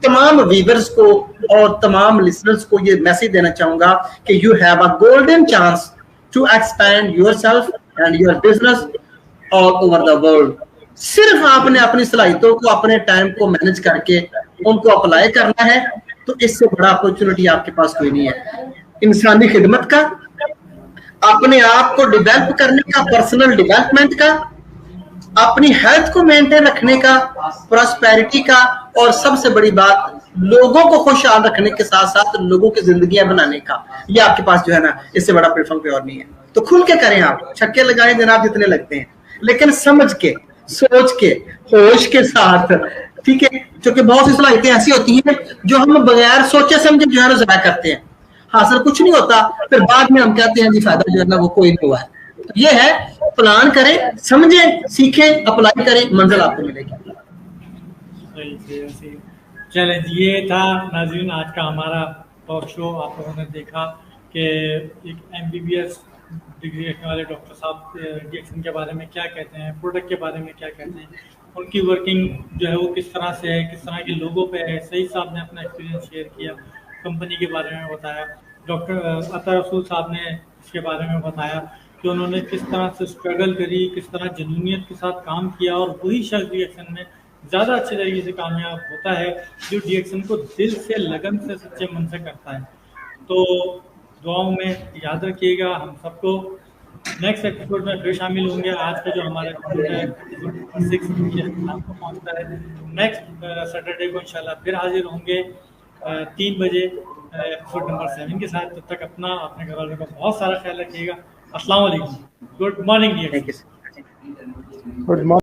تمام ویورز کو اور تمام لسنرز کو یہ میسج دینا چاہوں گا کہ you have a golden chance to expand yourself and your business all over the world. صرف آپ نے اپنی صلاحیتوں کو, اپنے ٹائم کو مینج کر کے ان کو اپلائی کرنا ہے, تو اس سے بڑا اپرچونٹی آپ کے پاس کوئی نہیں ہے. انسانی خدمت کا, اپنے آپ کو ڈیولپ کرنے کا, پرسنل ڈیولپمنٹ کا, اپنی ہیلتھ کو مینٹین رکھنے کا, پراسپیرٹی کا, اور سب سے بڑی بات لوگوں کو خوشحال رکھنے کے ساتھ ساتھ لوگوں کی زندگیاں بنانے کا. یہ آپ کے پاس جو ہے نا اس سے بڑا پلیٹ فارم کوئی اور نہیں ہے. تو کھل کے کریں, آپ چھکے لگائیں جناب جتنے لگتے ہیں, لیکن سمجھ کے, سوچ کے, ہوش کے ساتھ. ٹھیک ہے, کیونکہ بہت سی صلاحیتیں ایسی ہوتی ہیں جو ہم بغیر سوچے سمجھے جو ہے نا ضائع کرتے ہیں, حاصل کچھ نہیں ہوتا, پھر بعد میں ہم کہتے ہیں جی فائدہ جو ہے نا وہ کوئی نہیں ہوا ہے. یہ ہے, پلان کریں, سمجھیں, سیکھیں, اپلائی کریں, منزل آپ کو ملے گی. چیلنج یہ تھا ناظرین آج کا ہمارا ٹاک شو. آپ لوگوں نے دیکھا کہ ایک MBBS ڈگری رکھنے والے ڈاکٹر صاحب DXN کے بارے میں کیا کہتے ہیں, پروڈکٹ کے بارے میں کیا کہتے ہیں, ان کی ورکنگ جو ہے وہ کس طرح سے ہے, کس طرح کے لوگوں پہ ہے. سعید صاحب نے اپنا ایکسپیرینس شیئر کیا, کمپنی کے بارے میں بتایا. ڈاکٹر عطا رسول صاحب نے اس کے بارے میں بتایا کہ انہوں نے کس طرح سے اسٹرگل کری, کس طرح جنونیت کے ساتھ کام کیا, اور وہی شخص DXN میں زیادہ اچھے طریقے سے کامیاب ہوتا ہے جو DXN کو دل سے, لگن سے, سچے من سے کرتا ہے. تو دعاؤں میں یاد رکھیے گا. ہم سب کو نیکسٹ ایپیسوڈ میں پھر شامل ہوں گے. آج کا جو ہمارا ایپیسوڈ ہے ایپیسوڈ 6 یہ اختتام کو پہنچتا ہے. نیکسٹ سیٹرڈے کو انشاءاللہ پھر حاضر ہوں گے 3 بجے ایپیسوڈ نمبر 7 کے ساتھ. تب تک اپنا, اپنے گھر والوں کا بہت سارا خیال رکھیے گا. السلام علیکم. Good morning. Good morning.